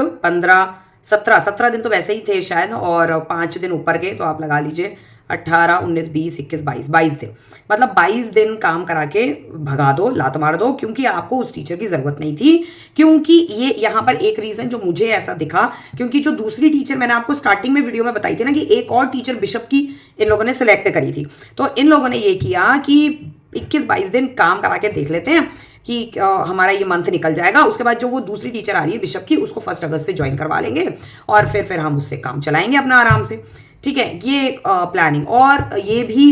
17 दिन तो वैसे ही थे शायद, और 5 दिन ऊपर के, तो आप लगा लीजिए 18, 19, 20, 21, 22 दिन. मतलब 22 दिन काम करा के भगा दो, लात मार दो, क्योंकि आपको उस टीचर की जरूरत नहीं थी. क्योंकि ये यहाँ पर एक रीजन जो मुझे ऐसा दिखा, क्योंकि जो दूसरी टीचर मैंने आपको स्टार्टिंग में वीडियो में बताई थी ना, कि एक और टीचर बिशप की इन लोगों ने सिलेक्ट करी थी. तो इन लोगों ने ये किया कि 21-22 दिन काम करा के देख लेते हैं कि हमारा ये मंथ निकल जाएगा, उसके बाद जो वो दूसरी टीचर आ रही है बिशप की, उसको 1 अगस्त से ज्वाइन करवा लेंगे, और फिर हम उससे काम चलाएंगे अपना आराम से. ठीक है, ये प्लानिंग. और ये भी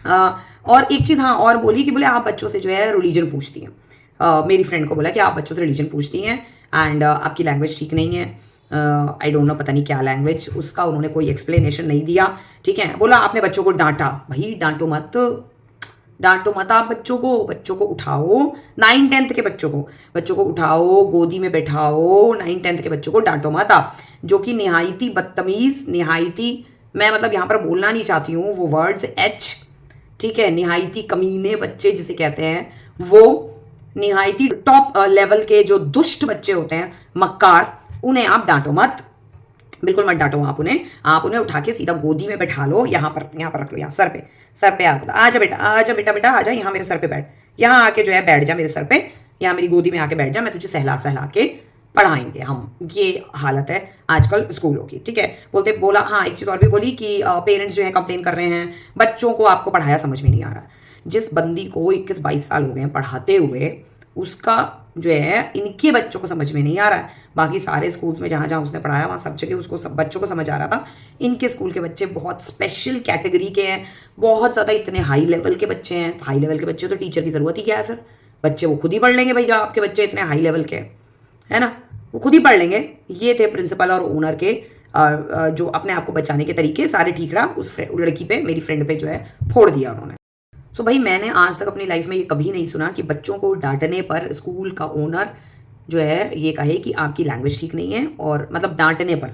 और एक चीज़ हाँ और बोली कि बोले आप बच्चों से जो है रिलीजन पूछती हैं. मेरी फ्रेंड को बोला कि आप बच्चों से रिलीजन पूछती हैं एंड आपकी लैंग्वेज ठीक नहीं है. आई डोंट नो, पता नहीं क्या लैंग्वेज, उसका उन्होंने कोई एक्सप्लेनेशन नहीं दिया. ठीक है, बोला आपने बच्चों को डांटा. भाई डांटो मत, डांटो मत आप बच्चों को उठाओ. 9-10 के बच्चों को उठाओ, गोदी में बैठाओ. 9-10 के बच्चों को डांटो मत आप, जो कि निहायती बदतमीज, निहायती, मैं मतलब यहाँ पर बोलना नहीं चाहती हूँ वो वर्ड्स एच. ठीक है, निहायती कमीने बच्चे जिसे कहते हैं, वो निहायती टॉप लेवल के जो दुष्ट बच्चे होते हैं, मक्कार, उन्हें आप डांटो मत, बिल्कुल मत डांटो. आप उन्हें उठा के सीधा गोदी में बैठा लो, यहाँ पर रख लो, यहाँ सर पे आजा बेटा आजा, यहाँ मेरे सर पे बैठ, यहाँ आके जो है बैठ जा मेरे सर पे, यहाँ मेरी गोदी में आके बैठ जा, मैं तुझे सहला के पढ़ाएंगे हम. ये हालत है आजकल स्कूलों की. ठीक है, बोला हाँ एक चीज़ और भी बोली कि पेरेंट्स जो है कंप्लेन कर रहे हैं, बच्चों को आपको पढ़ाया समझ में नहीं आ रहा. जिस बंदी को 21-22 साल हो गए हैं पढ़ाते हुए, उसका जो है इनके बच्चों को समझ में नहीं आ रहा है. बाकी सारे स्कूल्स में जहाँ जहाँ उसने पढ़ाया वहाँ सब जगह उसको सब बच्चों को समझ आ रहा था. इनके स्कूल के बच्चे बहुत स्पेशल कैटेगरी के हैं, बहुत ज़्यादा इतने हाई लेवल के बच्चे हैं. हाई लेवल के बच्चे तो टीचर की ज़रूरत ही क्या है, फिर बच्चे वो खुद ही पढ़ लेंगे. भाई जब आपके बच्चे इतने हाई लेवल के है ना, वो खुद ही पढ़ लेंगे. ये थे प्रिंसिपल और ओनर के जो अपने आप को बचाने के तरीके. सारे ठीकरा उस लड़की पे, मेरी फ्रेंड पे जो है फोड़ दिया उन्होंने. सो भाई मैंने आज तक अपनी लाइफ में ये कभी नहीं सुना कि बच्चों को डांटने पर स्कूल का ओनर जो है ये कहे कि आपकी लैंग्वेज ठीक नहीं है. और मतलब डांटने पर,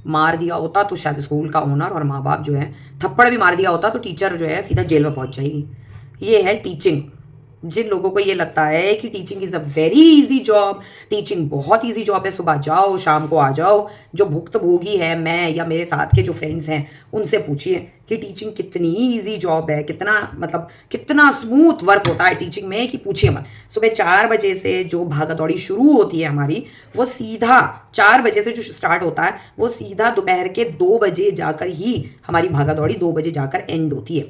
मार दिया होता तो शायद स्कूल का ओनर और माँ बाप जो है, थप्पड़ भी मार दिया होता तो टीचर जो है सीधा जेल में पहुंच जाएगी. ये है टीचिंग. जिन लोगों को ये लगता है कि teaching is a very easy job, teaching बहुत इजी जॉब है, सुबह जाओ शाम को आ जाओ, जो भुक्तभोगी है मैं या मेरे साथ के जो फ्रेंड्स हैं उनसे पूछिए कि टीचिंग कितनी इजी जॉब है, कितना स्मूथ वर्क होता है टीचिंग में कि पूछिए मत. सुबह 4 बजे से जो भागा दौड़ी शुरू होती है हमारी, वो सीधा 4 बजे से जो स्टार्ट होता है वो सीधा दोपहर के 2 बजे जाकर ही हमारी भागा दौड़ी 2 बजे जाकर एंड होती है.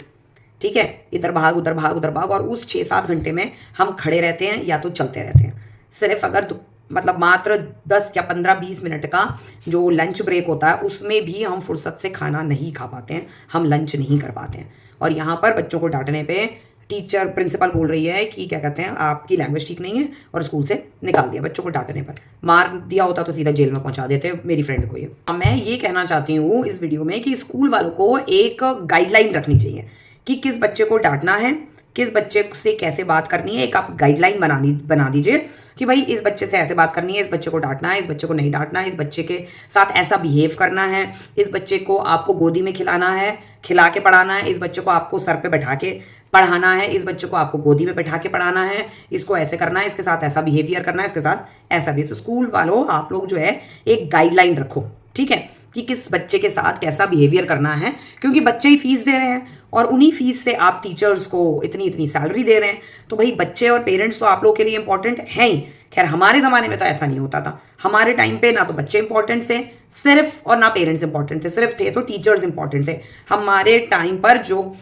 ठीक है, इधर भाग उधर भाग, और उस 6-7 घंटे में हम खड़े रहते हैं या तो चलते रहते हैं. सिर्फ अगर मतलब मात्र 10 या 15-20 मिनट का जो लंच ब्रेक होता है उसमें भी हम फुर्सत से खाना नहीं खा पाते हैं, हम लंच नहीं कर पाते हैं. और यहाँ पर बच्चों को डांटने पे टीचर प्रिंसिपल बोल रही है कि क्या कहते हैं आपकी लैंग्वेज ठीक नहीं है और स्कूल से निकाल दिया बच्चों को डांटने पर। मार दिया होता तो सीधा जेल में पहुंचा देते मेरी फ्रेंड को। ये मैं ये कहना चाहती हूँ इस वीडियो में कि स्कूल वालों को एक गाइडलाइन रखनी चाहिए कि किस बच्चे को डांटना है, किस बच्चे से कैसे बात करनी है। एक आप गाइडलाइन बना दीजिए कि भाई इस बच्चे से ऐसे बात करनी है, इस बच्चे को डांटना है, इस बच्चे को नहीं डांटना है, इस बच्चे के साथ ऐसा बिहेव करना है, इस बच्चे को आपको गोदी में खिलाना है, खिला के पढ़ाना है, इस बच्चे को आपको सर पे बैठा के पढ़ाना है, इस बच्चे को आपको गोदी में बैठा के पढ़ाना है, इसको ऐसे करना है, इसके साथ ऐसा बिहेवियर करना है, इसके साथ ऐसा भी। तो स्कूल वालों आप लोग जो है एक गाइडलाइन रखो, ठीक है, कि किस बच्चे के साथ कैसा बिहेवियर करना है, क्योंकि बच्चे ही फीस दे रहे हैं और उन्हीं फीस से आप टीचर्स को इतनी इतनी सैलरी दे रहे हैं। तो भाई बच्चे और पेरेंट्स तो आप लोगों के लिए इंपॉर्टेंट हैं ही। खैर हमारे ज़माने में तो ऐसा नहीं होता था। हमारे टाइम पे ना तो बच्चे इंपॉर्टेंट थे सिर्फ और ना पेरेंट्स इंपॉर्टेंट थे, सिर्फ थे तो टीचर्स इंपॉर्टेंट थे। हमारे टाइम पर जो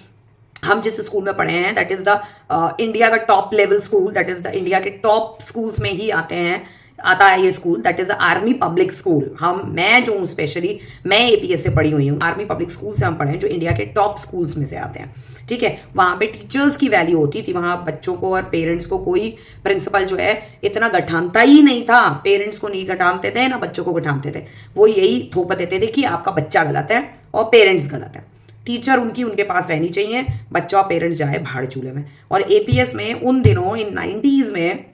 हम जिस स्कूल में पढ़े हैं दैट इज़ द इंडिया का top level school, that is the India के टॉप स्कूल्स में ही आता है ये school, that is the army public school. मैं जो हूँ स्पेशली मैं एपीएस से पढ़ी हुई हूँ, आर्मी पब्लिक स्कूल से हम पढ़े हैं जो इंडिया के टॉप स्कूल्स में से आते हैं, ठीक है। वहाँ पे टीचर्स की वैल्यू होती थी, वहाँ बच्चों को और पेरेंट्स को कोई प्रिंसिपल जो है इतना गठानता ही नहीं था। पेरेंट्स को नहीं गठानते थे ना बच्चों को गठानते थे, वो यही थोप देते थे कि आपका बच्चा गलत है और पेरेंट्स गलत है। टीचर उनके पास रहनी चाहिए, बच्चा और पेरेंट्स जाए भाड़ चूल्हे में। और एपीएस में उन दिनों इन 90s में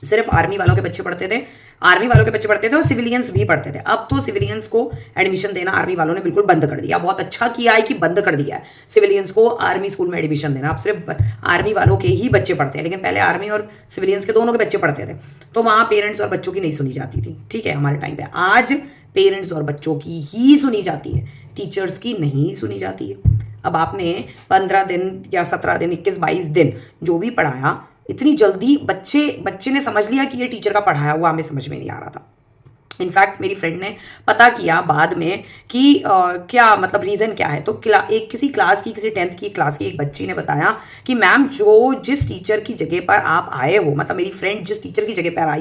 सिर्फ आर्मी वालों के बच्चे पढ़ते थे, और सिविलियंस भी पढ़ते थे। अब तो सिविलियंस को एडमिशन देना आर्मी वालों ने बिल्कुल बंद कर दिया। बहुत अच्छा किया है कि बंद कर दिया है सिविलियंस को आर्मी स्कूल में एडमिशन देना। अब सिर्फ आर्मी वालों के ही बच्चे पढ़ते हैं, लेकिन पहले आर्मी और सिविलियंस के दोनों के बच्चे पढ़ते थे, तो वहाँ पेरेंट्स और बच्चों की नहीं सुनी जाती थी, ठीक है। हमारे टाइम पर आज पेरेंट्स और बच्चों की ही सुनी जाती है, टीचर्स की नहीं सुनी जाती है। अब आपने 15 दिन या 17 दिन 21-22 दिन जो भी पढ़ाया, इतनी जल्दी बच्चे ने समझ लिया कि ये टीचर का पढ़ाया हुआ हमें समझ में नहीं आ रहा था। इनफैक्ट मेरी फ्रेंड ने पता किया बाद में कि क्या मतलब रीज़न क्या है। तो किसी 10th की क्लास की एक बच्ची ने बताया कि मैम जिस टीचर की जगह पर आप आए हो, मतलब मेरी फ्रेंड जिस टीचर की जगह पर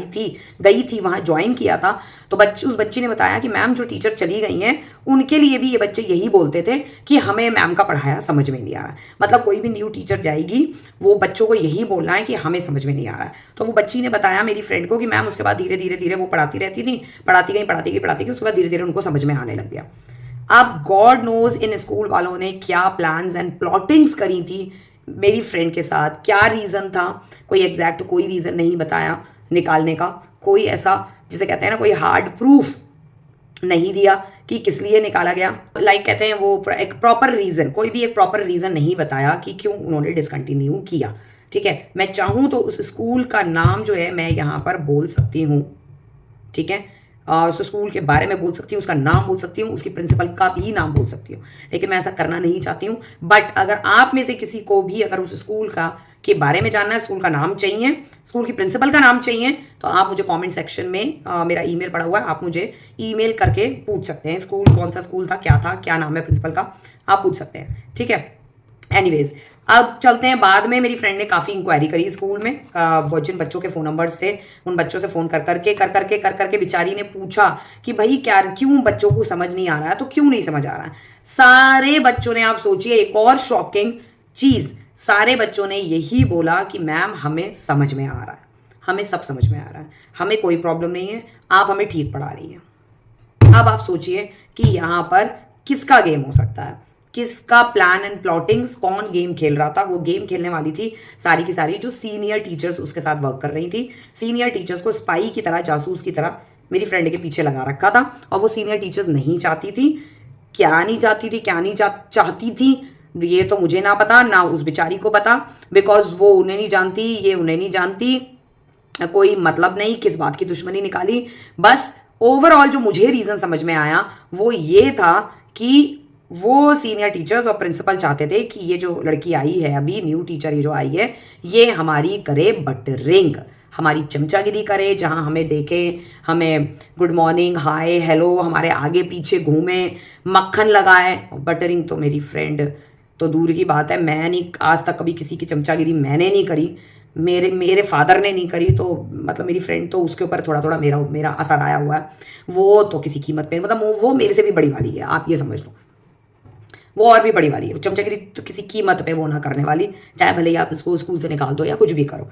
गई थी वहाँ ज्वाइन किया था, तो उस बच्ची ने बताया कि मैम जो टीचर चली गई हैं उनके लिए भी ये बच्चे यही बोलते थे कि हमें मैम का पढ़ाया समझ में नहीं आ रहा है। मतलब कोई भी न्यू टीचर जाएगी वो बच्चों को यही बोलना है कि हमें समझ में नहीं आ रहा है। तो वो बच्ची ने बताया मेरी फ्रेंड को कि मैम उसके बाद धीरे धीरे वो पढ़ाती रहती थी, पढ़ाती गई, उसके बाद धीरे धीरे उनको समझ में आने लग गया। अब गॉड नोज इन स्कूल वालों ने क्या प्लान्स एंड प्लॉटिंग्स करी थी मेरी फ्रेंड के साथ, क्या रीज़न था, कोई एग्जैक्ट कोई रीज़न नहीं बताया निकालने का, कोई ऐसा जिसे कहते हैं ना कोई हार्ड प्रूफ नहीं दिया कि किस लिए निकाला गया। कहते हैं वो एक प्रॉपर रीज़न, कोई भी एक प्रॉपर रीज़न नहीं बताया कि क्यों उन्होंने डिसकंटिन्यू किया, ठीक है। मैं चाहूँ तो उस स्कूल का नाम जो है मैं यहाँ पर बोल सकती हूँ, ठीक है। उस स्कूल के बारे में बोल सकती हूँ, उसका नाम बोल सकती हूँ, उसकी प्रिंसिपल का भी नाम बोल सकती हूँ, लेकिन मैं ऐसा करना नहीं चाहती हूँ। बट अगर आप में से किसी को भी अगर उस स्कूल के बारे में जानना है, स्कूल का नाम चाहिए, स्कूल की प्रिंसिपल का नाम चाहिए, तो आप मुझे कमेंट सेक्शन में मेरा ईमेल पड़ा हुआ है, आप मुझे ईमेल करके पूछ सकते हैं स्कूल कौन सा स्कूल था, क्या नाम है प्रिंसिपल का, आप पूछ सकते हैं, ठीक है। एनीवेज अब चलते हैं। बाद में मेरी फ्रेंड ने काफ़ी इंक्वायरी करी स्कूल में, जिन बच्चों के फ़ोन नंबर्स थे उन बच्चों से फ़ोन कर करके बेचारी ने पूछा कि भाई क्यों बच्चों को समझ नहीं आ रहा है, तो क्यों नहीं समझ आ रहा है। सारे बच्चों ने, आप सोचिए एक और शॉकिंग चीज़, सारे बच्चों ने यही बोला कि मैम हमें समझ में आ रहा है, हमें सब समझ में आ रहा है, हमें कोई प्रॉब्लम नहीं है, आप हमें ठीक पढ़ा रही हैं। अब आप सोचिए कि यहाँ पर किसका गेम हो सकता है, किसका प्लान एंड प्लॉटिंग्स, कौन गेम खेल रहा था। वो गेम खेलने वाली थी सारी की सारी जो सीनियर टीचर्स उसके साथ वर्क कर रही थी। सीनियर टीचर्स को स्पाई की तरह, जासूस की तरह मेरी फ्रेंड के पीछे लगा रखा था, और वो सीनियर टीचर्स नहीं चाहती थी, क्या नहीं चाहती थी ये तो मुझे ना पता, ना उस बेचारी को पता, बिकॉज वो उन्हें नहीं जानती, ये उन्हें नहीं जानती, कोई मतलब नहीं किस बात की दुश्मनी निकाली। बस ओवरऑल जो मुझे रीज़न समझ में आया वो ये था कि वो सीनियर टीचर्स और प्रिंसिपल चाहते थे कि ये जो लड़की आई है अभी न्यू टीचर ये जो आई है ये हमारी करे बटरिंग, हमारी चमचागिरी करे, जहाँ हमें देखे, हमें गुड मॉर्निंग हाय हेलो, हमारे आगे पीछे घूमे, मक्खन लगाए। बटरिंग तो मेरी फ्रेंड तो दूर की बात है, मैं नहीं, आज तक कभी किसी की चमचागिरी मैंने नहीं करी, मेरे फादर ने नहीं करी, तो मतलब मेरी फ्रेंड तो उसके ऊपर थोड़ा थोड़ा मेरा असर आया हुआ है। वो तो किसी कीमत पे, मतलब वो मेरे से भी बड़ी वाली है, आप ये समझ लो, वो और भी बड़ी वाली है, चमचागिरी तो किसी कीमत पे वो ना करने वाली, चाहे भले ही आप इसको स्कूल से निकाल दो या कुछ भी करो,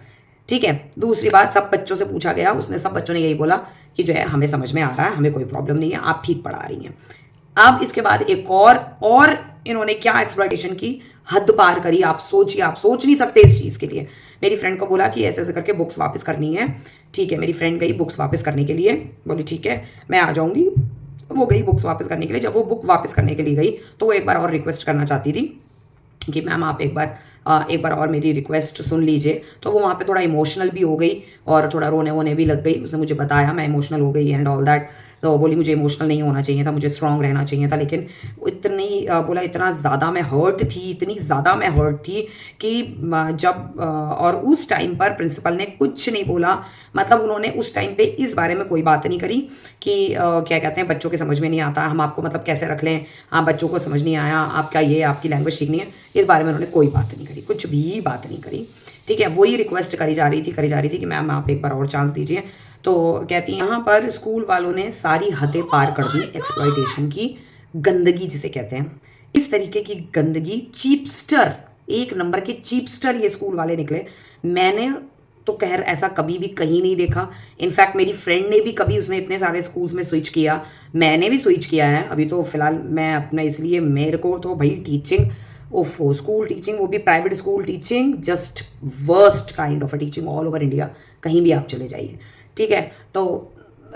ठीक है। दूसरी बात, सब बच्चों से पूछा गया, उसने सब बच्चों ने यही बोला कि जो है हमें समझ में आ रहा है, हमें कोई प्रॉब्लम नहीं है, आप ठीक पढ़ा रही हैं। अब इसके बाद एक और इन्होंने क्या एक्सप्लॉइटेशन की हद पार करी, आप सोचिए, आप सोच नहीं सकते इस चीज़ के लिए। मेरी फ्रेंड को बोला कि ऐसे ऐसे करके बुक्स वापस करनी है, ठीक है। मेरी फ्रेंड गई बुक्स वापस करने के लिए, बोली ठीक है मैं आ जाऊँगी। वो गई बुक्स वापस करने के लिए। जब वो बुक वापस करने के लिए गई तो वो एक बार और रिक्वेस्ट करना चाहती थी कि मैम आप एक बार और मेरी रिक्वेस्ट सुन लीजिए। तो वो वहाँ पे थोड़ा इमोशनल भी हो गई और थोड़ा रोने वोने भी लग गई। उसने मुझे बताया मैं इमोशनल हो गई एंड ऑल दैट। तो बोली मुझे इमोशनल नहीं होना चाहिए था, मुझे स्ट्रांग रहना चाहिए था, लेकिन बोला इतना ज़्यादा मैं हर्ट थी, इतनी ज़्यादा मैं हर्ट थी कि जब और उस टाइम पर प्रिंसिपल ने कुछ नहीं बोला। मतलब उन्होंने उस टाइम पे इस बारे में कोई बात नहीं करी कि क्या कहते हैं बच्चों के समझ में नहीं आता, हम आपको मतलब कैसे रख लें, आप बच्चों को समझ नहीं आया, आपका ये आपकी लैंग्वेज सीखनी है, इस बारे में उन्होंने कोई बात नहीं करी, कुछ भी बात नहीं करी, ठीक है। वही रिक्वेस्ट करी जा रही थी कि मैम आप एक बार और चांस दीजिए। तो कहती हैं यहाँ पर स्कूल वालों ने सारी हदें पार कर दी एक्सप्लॉइटेशन की, गंदगी जिसे कहते हैं, इस तरीके की गंदगी, चीपस्टर, एक नंबर के चीपस्टर ये स्कूल वाले निकले। मैंने तो खैर ऐसा कभी भी कहीं नहीं देखा। इनफैक्ट मेरी फ्रेंड ने भी कभी, उसने इतने सारे स्कूल्स में स्विच किया, मैंने भी स्विच किया है। अभी तो फिलहाल मैं अपना, इसलिए मेरे को तो भाई टीचिंग, ओफो, स्कूल टीचिंग, वो भी private school teaching, just worst kind of a teaching all over India, कहीं भी आप चले जाइए, ठीक है। तो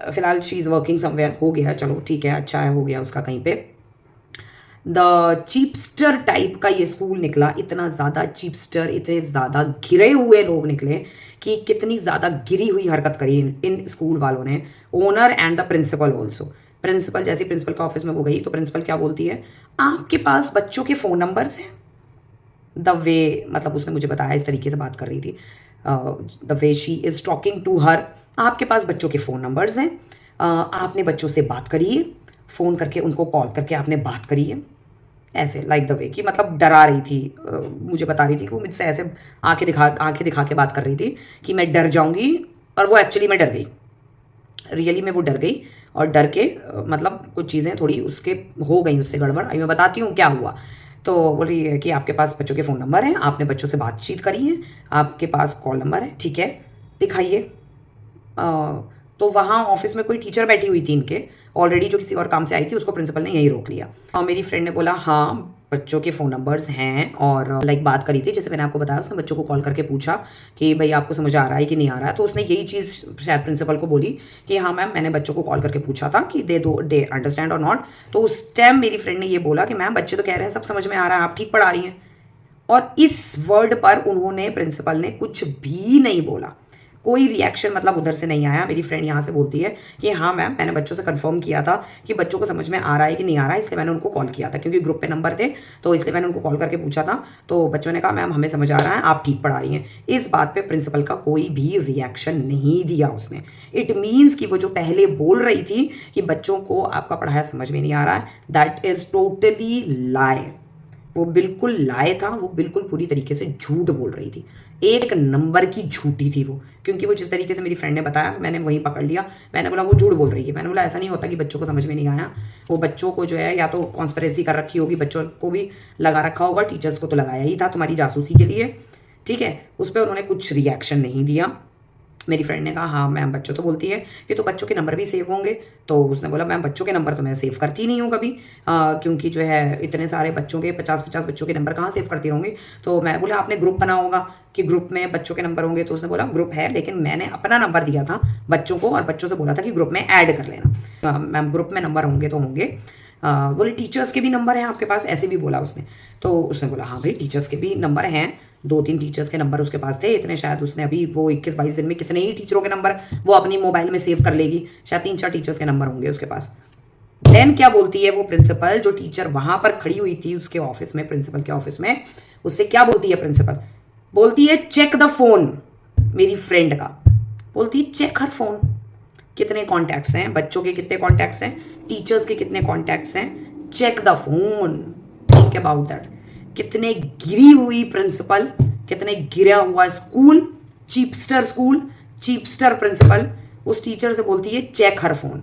फिलहाल शी इज़ वर्किंग समवेयर, हो गया, चलो ठीक है, अच्छा है, हो गया उसका कहीं पे। द चीपस्टर टाइप का ये स्कूल निकला, इतना ज़्यादा चीपस्टर, इतने ज़्यादा घिरे हुए लोग निकले कि कितनी ज़्यादा गिरी हुई हरकत करी इन स्कूल वालों ने, owner and the principal also. Principal, जैसे प्रिंसिपल के ऑफिस में वो गई तो प्रिंसिपल क्या बोलती है, आपके पास बच्चों के फ़ोन नंबर्स हैं? द वे, मतलब उसने मुझे बताया इस तरीके से बात कर रही थी, the way she is talking to her, आपके पास बच्चों के फ़ोन नंबर्स हैं, आपने बच्चों से बात करी है, फ़ोन करके उनको कॉल करके आपने बात करी है, ऐसे लाइक द वे कि मतलब डरा रही थी। मुझे बता रही थी कि वो मुझसे ऐसे आंखें दिखा के बात कर रही थी कि मैं डर जाऊंगी, और वो एक्चुअली मैं डर गई, रियली में वो डर गई, और डर के मतलब कुछ चीज़ें थोड़ी उसके हो गई, उससे गड़बड़। अभी मैं बताती हूँ क्या हुआ। तो बोल रही है कि आपके पास बच्चों के फ़ोन नंबर हैं, आपने बच्चों से बातचीत करी है, आपके पास कॉल नंबर है, ठीक है, दिखाइए। तो वहाँ ऑफिस में कोई टीचर बैठी हुई थी इनके ऑलरेडी, जो किसी और काम से आई थी, उसको प्रिंसिपल ने यही रोक लिया। और मेरी फ्रेंड ने बोला हाँ बच्चों के फ़ोन नंबर्स हैं, और लाइक बात करी थी, जैसे मैंने आपको बताया, उसने बच्चों को कॉल करके पूछा कि भाई आपको समझ आ रहा है कि नहीं आ रहा है। तो उसने यही चीज़ शायद प्रिंसिपल को बोली कि हाँ मैम, मैंने बच्चों को कॉल करके पूछा था कि दे अंडरस्टैंड और नॉट। तो उस टाइम मेरी फ्रेंड ने ये बोला कि मैम बच्चे तो कह रहे हैं सब समझ में आ रहा है, आप ठीक पढ़ा रही हैं। और इस वर्ड पर उन्होंने, प्रिंसिपल ने कुछ भी नहीं बोला, कोई रिएक्शन मतलब उधर से नहीं आया। मेरी फ्रेंड यहाँ से बोलती है कि हाँ मैम, मैंने बच्चों से कंफर्म किया था कि बच्चों को समझ में आ रहा है कि नहीं आ रहा है, इसलिए मैंने उनको कॉल किया था, क्योंकि ग्रुप पे नंबर थे, तो इसलिए मैंने उनको कॉल करके पूछा था। तो बच्चों ने कहा मैम हमें समझ आ रहा है, आप ठीक पढ़ा रही हैं। इस बात पे प्रिंसिपल का कोई भी रिएक्शन नहीं दिया उसने। इट मीन्स कि वो जो पहले बोल रही थी कि बच्चों को आपका पढ़ाया समझ में नहीं आ रहा है, दैट इज़ टोटली लाई। वो बिल्कुल लाए था, वो बिल्कुल पूरी तरीके से झूठ बोल रही थी, एक नंबर की झूठी थी वो। क्योंकि वो जिस तरीके से मेरी फ्रेंड ने बताया, मैंने वहीं पकड़ लिया। मैंने बोला वो झूठ बोल रही है। मैंने बोला ऐसा नहीं होता कि बच्चों को समझ में नहीं आया, वो बच्चों को जो है या तो कॉन्स्पिरेसी कर रखी होगी, बच्चों को भी लगा रखा होगा, टीचर्स को तो लगाया ही था तुम्हारी जासूसी के लिए, ठीक है। उस पर उन्होंने कुछ रिएक्शन नहीं दिया। मेरी फ्रेंड ने कहा हाँ मैम, बच्चों तो बोलती है कि तो बच्चों के नंबर भी सेव होंगे। तो उसने बोला मैम बच्चों के नंबर तो मैं सेव करती नहीं हूँ कभी, क्योंकि जो है इतने सारे बच्चों के 50-50 बच्चों के नंबर कहाँ सेव करती रहूँगी। तो मैं बोला आपने ग्रुप बना होगा कि ग्रुप में बच्चों के नंबर होंगे। तो उसने बोला ग्रुप है, लेकिन मैंने अपना नंबर दिया था बच्चों को, और बच्चों से बोला था कि ग्रुप में ऐड कर लेना। मैम ग्रुप में नंबर होंगे तो होंगे। बोले टीचर्स के भी नंबर हैं आपके पास, ऐसे भी बोला उसने। तो उसने बोला हाँ भाई टीचर्स के भी नंबर हैं, 2-3 टीचर्स के नंबर उसके पास थे, इतने शायद उसने अभी वो 21-22 दिन में कितने ही टीचरों के नंबर वो अपनी मोबाइल में सेव कर लेगी, शायद 3-4 टीचर्स के नंबर होंगे उसके पास। देन क्या बोलती है वो प्रिंसिपल, जो टीचर वहां पर खड़ी हुई थी उसके ऑफिस में, प्रिंसिपल के ऑफिस में, उससे क्या बोलती है प्रिंसिपल, बोलती है चेक द फोन। मेरी फ्रेंड का बोलती है चेक हर फोन, कितने कॉन्टैक्ट्स हैं, बच्चों के कितने कॉन्टैक्ट्स हैं, टीचर्स के कितने कॉन्टैक्ट्स हैं, check the phone, think about that. कितने गिरी हुई प्रिंसिपल, कितने गिरा हुआ school, cheapest school, cheapest principal, उस टीचर से बोलती है चेक हर फोन।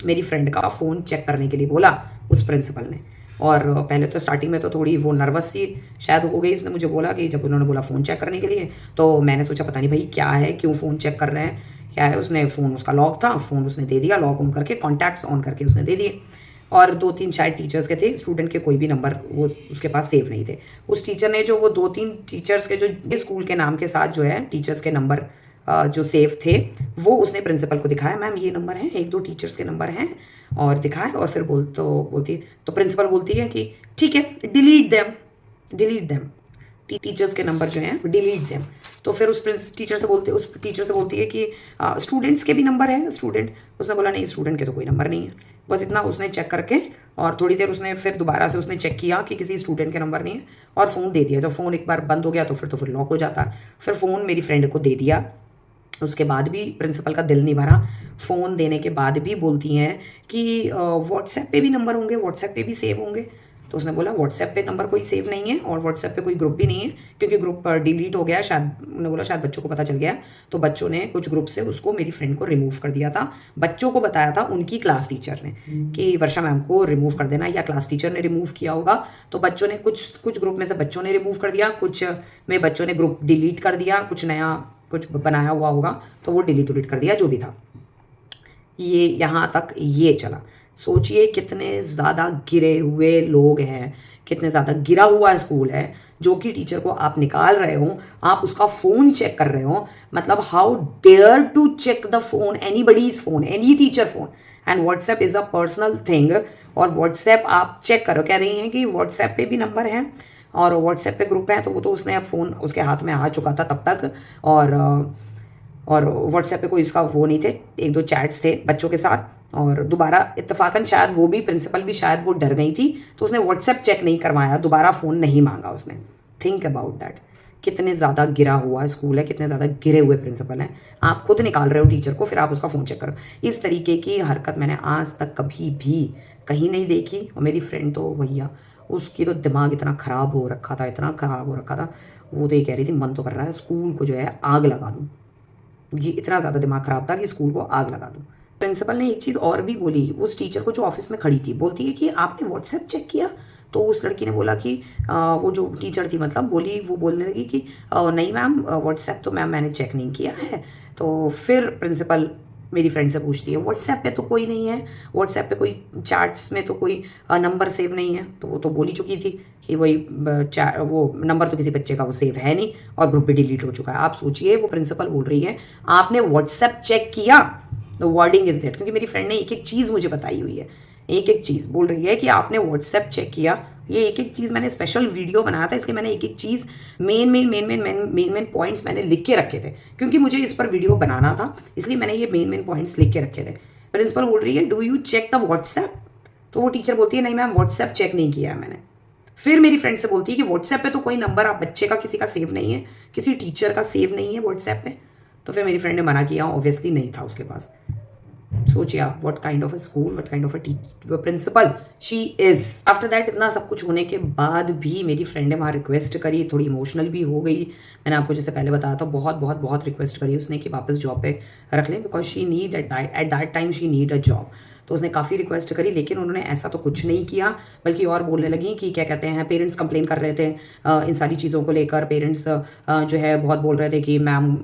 मेरी फ्रेंड का फोन चेक करने के लिए बोला उस प्रिंसिपल ने, और पहले तो स्टार्टिंग में तो थोड़ी वो नर्वस सी शायद हो गई। उसने मुझे बोला कि जब उन्होंने बोला फ़ोन चेक करने के लिए, तो मैंने सोचा पता नहीं भाई क्या है, क्यों फ़ोन चेक कर रहे हैं, क्या है। उसने फ़ोन, उसका लॉक था, फ़ोन उसने दे दिया, लॉक ऑन करके कॉन्टैक्ट्स ऑन करके उसने दे दिए। और 2-3 शायद टीचर्स के थे, स्टूडेंट के कोई भी नंबर वो उसके पास सेव नहीं थे। उस टीचर ने जो वो 2-3 टीचर्स के जो स्कूल के नाम के साथ जो है टीचर्स के नंबर जो सेव थे, वो उसने प्रिंसिपल को दिखाया, मैम ये नंबर हैं, 1-2 टीचर्स के नंबर हैं, और दिखाए। और फिर बोलती तो प्रिंसिपल बोलती है कि ठीक है, डिलीट देम, टीचर्स के नंबर जो हैं डिलीट देम। तो फिर उस टीचर से बोलती है कि स्टूडेंट्स के भी नंबर है स्टूडेंट। उसने बोला नहीं, स्टूडेंट के तो कोई नंबर नहीं है। बस इतना उसने चेक करके, और थोड़ी देर उसने फिर दोबारा से उसने चेक किया कि किसी स्टूडेंट के नंबर नहीं है, और फ़ोन दे दिया। जब फ़ोन एक बार बंद हो गया तो फिर लॉक हो जाता। फिर फ़ोन मेरी फ्रेंड को दे दिया। उसके बाद भी प्रिंसिपल का दिल नहीं भरा। फ़ोन देने के बाद भी बोलती हैं कि व्हाट्सएप पे भी नंबर होंगे, व्हाट्सएप पे भी सेव होंगे। तो उसने बोला व्हाट्सएप पे नंबर कोई सेव नहीं है, और व्हाट्सएप पे कोई ग्रुप भी नहीं है, क्योंकि ग्रुप डिलीट हो गया शायद। उन्होंने बोला शायद बच्चों को पता चल गया, तो बच्चों ने कुछ ग्रुप से उसको, मेरी फ्रेंड को रिमूव कर दिया था। बच्चों को बताया था उनकी क्लास टीचर ने कि वर्षा मैम को रिमूव कर देना, या क्लास टीचर ने रिमूव किया होगा। तो बच्चों ने कुछ ग्रुप में से बच्चों ने रिमूव कर दिया, कुछ में बच्चों ने ग्रुप डिलीट कर दिया, कुछ नया कुछ बनाया हुआ होगा तो वो डिलीट कर दिया, जो भी था। ये यहाँ तक ये चला। सोचिए कितने ज़्यादा गिरे हुए लोग हैं, कितने ज़्यादा गिरा हुआ स्कूल है, जो कि टीचर को आप निकाल रहे हो, आप उसका फ़ोन चेक कर रहे हो। मतलब how dare to check the phone, anybody's phone, any teacher phone, and WhatsApp is a personal thing. और व्हाट्सएप आप चेक करो, कह रही हैं कि व्हाट्सएप पे भी नंबर हैं और व्हाट्सएप पे ग्रुप है, तो वो तो उसने अब फ़ोन उसके हाथ में आ चुका था तब तक। और व्हाट्सएप पे कोई इसका वो नहीं थे, 1-2 चैट्स थे बच्चों के साथ। और दोबारा इत्तेफाकन शायद वो भी प्रिंसिपल भी शायद वो डर गई थी, तो उसने व्हाट्सएप चेक नहीं करवाया, दोबारा फ़ोन नहीं मांगा उसने। थिंक अबाउट दैट, कितने ज़्यादा गिरा हुआ स्कूल है, कितने ज़्यादा गिरे हुए प्रिंसिपल हैं। आप खुद निकाल रहे हो टीचर को, फिर आप उसका फ़ोन चेक करो। इस तरीके की हरकत मैंने आज तक कभी भी कहीं नहीं देखी। और मेरी फ्रेंड तो भैया, उसकी तो दिमाग इतना ख़राब हो रखा था, इतना ख़राब हो रखा था, वो तो ये कह रही थी मन तो कर रहा है स्कूल को जो है आग लगा दूँ। ये इतना ज़्यादा दिमाग ख़राब था कि स्कूल को आग लगा दूँ। प्रिंसिपल ने एक चीज़ और भी बोली उस टीचर को जो ऑफिस में खड़ी थी, बोलती है कि आपने व्हाट्सएप चेक किया? तो उस लड़की ने बोला कि वो जो टीचर थी मतलब बोली, वो बोलने लगी कि नहीं मैम, व्हाट्सएप तो मैम मैंने चेक नहीं किया है। तो फिर प्रिंसिपल मेरी फ्रेंड से पूछती है व्हाट्सएप पे तो कोई नहीं है, व्हाट्सएप पे कोई चैट्स में तो कोई नंबर सेव नहीं है। तो वो तो बोल ही चुकी थी कि वही वो नंबर तो किसी बच्चे का वो सेव है नहीं, और ग्रुप भी डिलीट हो चुका है। आप सोचिए, वो प्रिंसिपल बोल रही है आपने व्हाट्सएप चेक किया? द वर्डिंग इज दैट, क्योंकि मेरी फ्रेंड ने एक एक चीज़ मुझे बताई हुई है, एक एक चीज़ बोल रही है कि आपने व्हाट्सएप चेक किया। ये एक एक चीज़ मैंने स्पेशल वीडियो बनाया था, इसलिए मैंने एक एक चीज़ मेन पॉइंट्स मैंने लिख के रखे थे, क्योंकि मुझे इस पर वीडियो बनाना था, इसलिए मैंने ये मेन पॉइंट्स लिख के रखे थे। प्रिंसिपल बोल रही है do you check the WhatsApp? तो वो टीचर बोलती है नहीं मैम, व्हाट्सएप चेक नहीं किया है मैंने। फिर मेरी फ्रेंड से बोलती है कि व्हाट्सएप पे तो कोई नंबर आप बच्चे का किसी का सेव नहीं है, किसी टीचर का सेव नहीं है व्हाट्सएप पे। तो फिर मेरी फ्रेंड ने मना किया, ऑब्वियसली नहीं था उसके पास। सोचिए आप, what kind of a school, what kind of a principal she is. After that इतना सब कुछ होने के बाद भी मेरी फ्रेंड ने वहाँ रिक्वेस्ट करी, थोड़ी इमोशनल भी हो गई। मैंने आपको जैसे पहले बताया था, बहुत बहुत बहुत रिक्वेस्ट करी उसने कि वापस जॉब पे रख लें, because she need at that time she need a job. तो उसने काफ़ी रिक्वेस्ट करी, लेकिन उन्होंने ऐसा तो कुछ नहीं किया, बल्कि और बोलने लगी कि क्या कहते हैं, पेरेंट्स कंप्लेन कर रहे थे इन सारी चीज़ों को लेकर। पेरेंट्स जो है बहुत बोल रहे थे कि मैम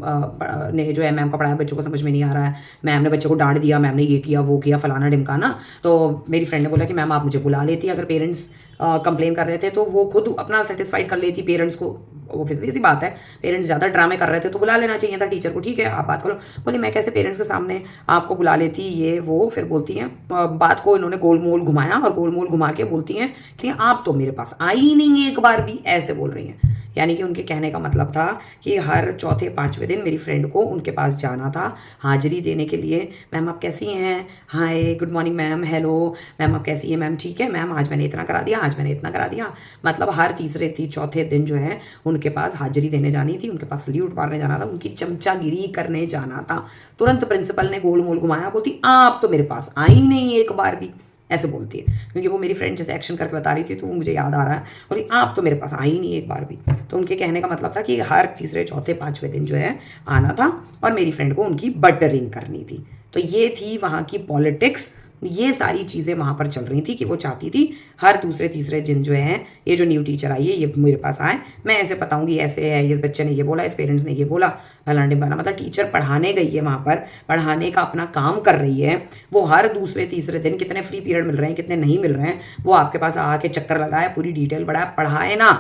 ने जो है मैम का पढ़ाया बच्चों को समझ में नहीं आ रहा है, मैम ने बच्चे को डांट दिया, मैम ने ये किया वो किया फलाना ढिमकाना। तो मेरी फ्रेंड ने बोला कि मैम आप मुझे बुला लेती, अगर पेरेंट्स कंप्लेन कर रहे थे तो वो खुद अपना सेटिस्फाइड कर लेती पेरेंट्स को। ऑब्वियसली सी बात है, पेरेंट्स ज़्यादा ड्रामे कर रहे थे तो बुला लेना चाहिए था टीचर को, ठीक है आप बात करो। बोली मैं कैसे पेरेंट्स के सामने आपको बुला लेती, ये वो। फिर बोलती हैं बात को इन्होंने गोल मोल घुमाया, और गोल मोल घुमा के बोलती हैं कि आप तो मेरे पास आई ही नहीं एक बार भी, ऐसे बोल रही हैं। यानी कि उनके कहने का मतलब था कि हर चौथे पाँचवें दिन मेरी फ्रेंड को उनके पास जाना था हाजिरी देने के लिए। मैम आप कैसी हैं, hi good morning ma'am, hello ma'am आप कैसी हैं, मैम ठीक है मैम, आज मैंने इतना करा दिया, आज मैंने इतना करा दिया। मतलब हर तीसरे चौथे दिन जो है उनके पास हाजिरी देने जानी थी, उनके पास सल्यूट मारने जाना था, उनकी चमचागिरी करने जाना था। तुरंत प्रिंसिपल ने गोल मोल घुमाया, बोलती आप तो मेरे पास आई नहीं एक बार भी, ऐसे बोलती है। क्योंकि वो मेरी फ्रेंड जैसे एक्शन करके बता रही थी तो वो मुझे याद आ रहा है, बोली आप तो मेरे पास आई नहीं एक बार भी। तो उनके कहने का मतलब था कि हर तीसरे चौथे पाँचवें दिन जो है आना था और मेरी फ्रेंड को उनकी बटरिंग करनी थी। तो ये थी वहाँ की पॉलिटिक्स ये सारी चीज़ें वहाँ पर चल रही थी कि वो चाहती थी हर दूसरे तीसरे दिन जो है ये जो न्यू टीचर आई है ये मेरे पास आए, मैं ऐसे बताऊंगी, ऐसे है, इस बच्चे ने ये बोला, इस पेरेंट्स ने ये बोला, फलाना ढिमकाना। मतलब टीचर पढ़ाने गई है, वहाँ पर पढ़ाने का अपना काम कर रही है, वो हर दूसरे तीसरे दिन कितने फ्री पीरियड मिल रहे हैं, कितने नहीं मिल रहे हैं, वो आपके पास आके चक्कर लगाए, पूरी डिटेल बढ़ाए, पढ़ाए ना,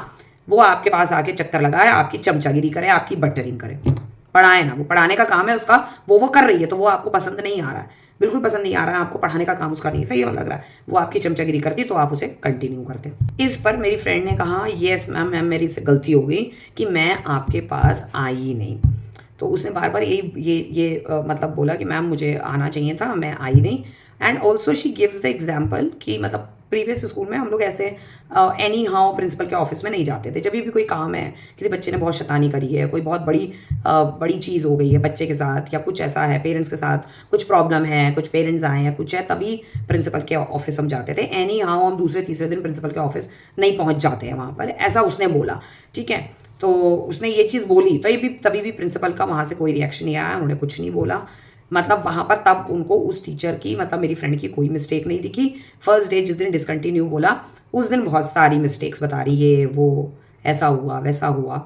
वो आपके पास आके चक्कर लगाए, आपकी चमचागिरी करे, आपकी बटरिंग करे, पढ़ाए ना। वो पढ़ाने का काम है उसका, वो कर रही है, तो वो आपको पसंद नहीं आ रहा है, बिल्कुल पसंद नहीं आ रहा है आपको, पढ़ाने का काम उसका नहीं सही लग रहा है, वो आपकी चमचागिरी करती तो आप उसे कंटिन्यू करते। इस पर मेरी फ्रेंड ने कहा येस मैम मेरी से गलती हो गई कि मैं आपके पास आई ही नहीं। तो उसने बार बार ये मतलब बोला कि मैम मुझे आना चाहिए था, मैं आई नहीं। And also she gives the example कि मतलब प्रीवियस स्कूल में हम लोग ऐसे एनी हाउ प्रिंसिपल के ऑफिस में नहीं जाते थे। जब भी कोई काम है, किसी बच्चे ने बहुत शैतानी करी है, कोई बहुत बड़ी चीज़ हो गई है बच्चे के साथ, या कुछ ऐसा है पेरेंट्स के साथ कुछ प्रॉब्लम है, कुछ पेरेंट्स आए हैं, कुछ है, तभी प्रिंसिपल के ऑफिस हम जाते थे। एनी हाउ हम दूसरे तीसरे दिन प्रिंसिपल के ऑफिस नहीं पहुँच जाते हैं वहाँ पर, ऐसा उसने बोला। ठीक है, तो उसने ये चीज़ बोली तो तभी भी प्रिंसिपल का वहाँ से कोई रिएक्शन नहीं आया, उन्होंने कुछ नहीं बोला। मतलब वहाँ पर तब उनको उस टीचर की, मतलब मेरी फ्रेंड की कोई मिस्टेक नहीं दिखी। फर्स्ट डे जिस दिन डिसकंटिन्यू बोला उस दिन बहुत सारी मिस्टेक्स बता रही है, वो ऐसा हुआ वैसा हुआ।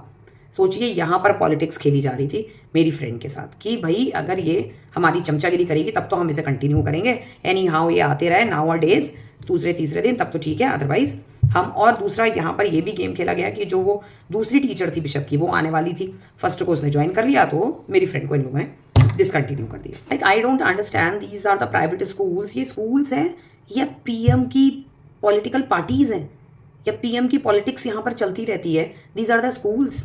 सोचिए यहाँ पर पॉलिटिक्स खेली जा रही थी मेरी फ्रेंड के साथ कि भाई अगर ये हमारी चमचागिरी करेगी तब तो हम इसे कंटिन्यू करेंगे, एनी हाउ ये आते रहे नाउ अ डेज दूसरे तीसरे दिन तब तो ठीक है, अदरवाइज हम। और दूसरा यहाँ पर ये भी गेम खेला गया कि जो वो दूसरी टीचर थी बिशप की, वो आने वाली थी, फर्स्ट को उसने ज्वाइन कर लिया तो मेरी फ्रेंड को इन लोगों ने डिसकंटिन्यू कर दिया। Like I don't understand, these are the private schools. ये स्कूल्स हैं या पीएम की पॉलिटिकल पार्टीज हैं, या पीएम की पॉलिटिक्स यहाँ पर चलती रहती है। These are the schools,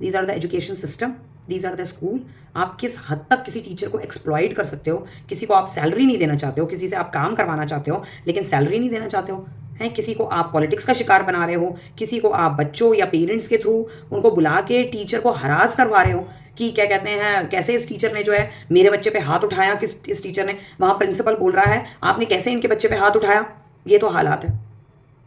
these are the education system, these are the school. आप किस हद तक किसी टीचर को एक्सप्लॉइट कर सकते हो, किसी को आप सैलरी नहीं देना चाहते हो, किसी से आप काम करवाना चाहते हो लेकिन सैलरी नहीं देना चाहते हो, हैं, किसी को आप पॉलिटिक्स का शिकार बना रहे हो, किसी को आप बच्चों या पेरेंट्स के थ्रू उनको बुला के टीचर को हरास करवा रहे हो कि क्या कहते हैं, कैसे इस टीचर ने जो है मेरे बच्चे पे हाथ उठाया, किस इस टीचर ने, वहाँ प्रिंसिपल बोल रहा है आपने कैसे इनके बच्चे पे हाथ उठाया। ये तो हालात है।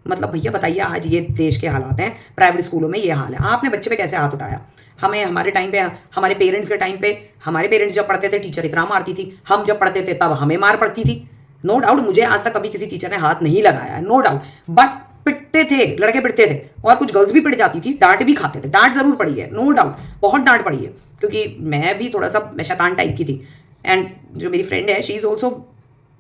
मतलब भैया बताइए, आज ये देश के हालात हैं, प्राइवेट स्कूलों में ये हाल है, आपने बच्चे पे कैसे हाथ उठाया। हमें हमारे टाइम पे, हमारे पेरेंट्स के टाइम पे, हमारे पेरेंट्स जब पढ़ते थे टीचर इतना मारती थी, हम जब पढ़ते थे तब हमें मार पड़ती थी। नो डाउट मुझे आज तक कभी किसी टीचर ने हाथ नहीं लगाया है, नो डाउट, बट पिटते थे, लड़के पिटते थे, और कुछ गर्ल्स भी पिट जाती थी, डांट भी खाते थे, डांट जरूर पड़ी है, नो डाउट बहुत डांट पड़ी है, क्योंकि मैं भी थोड़ा सा शैतान टाइप की थी। एंड जो मेरी फ्रेंड है she is also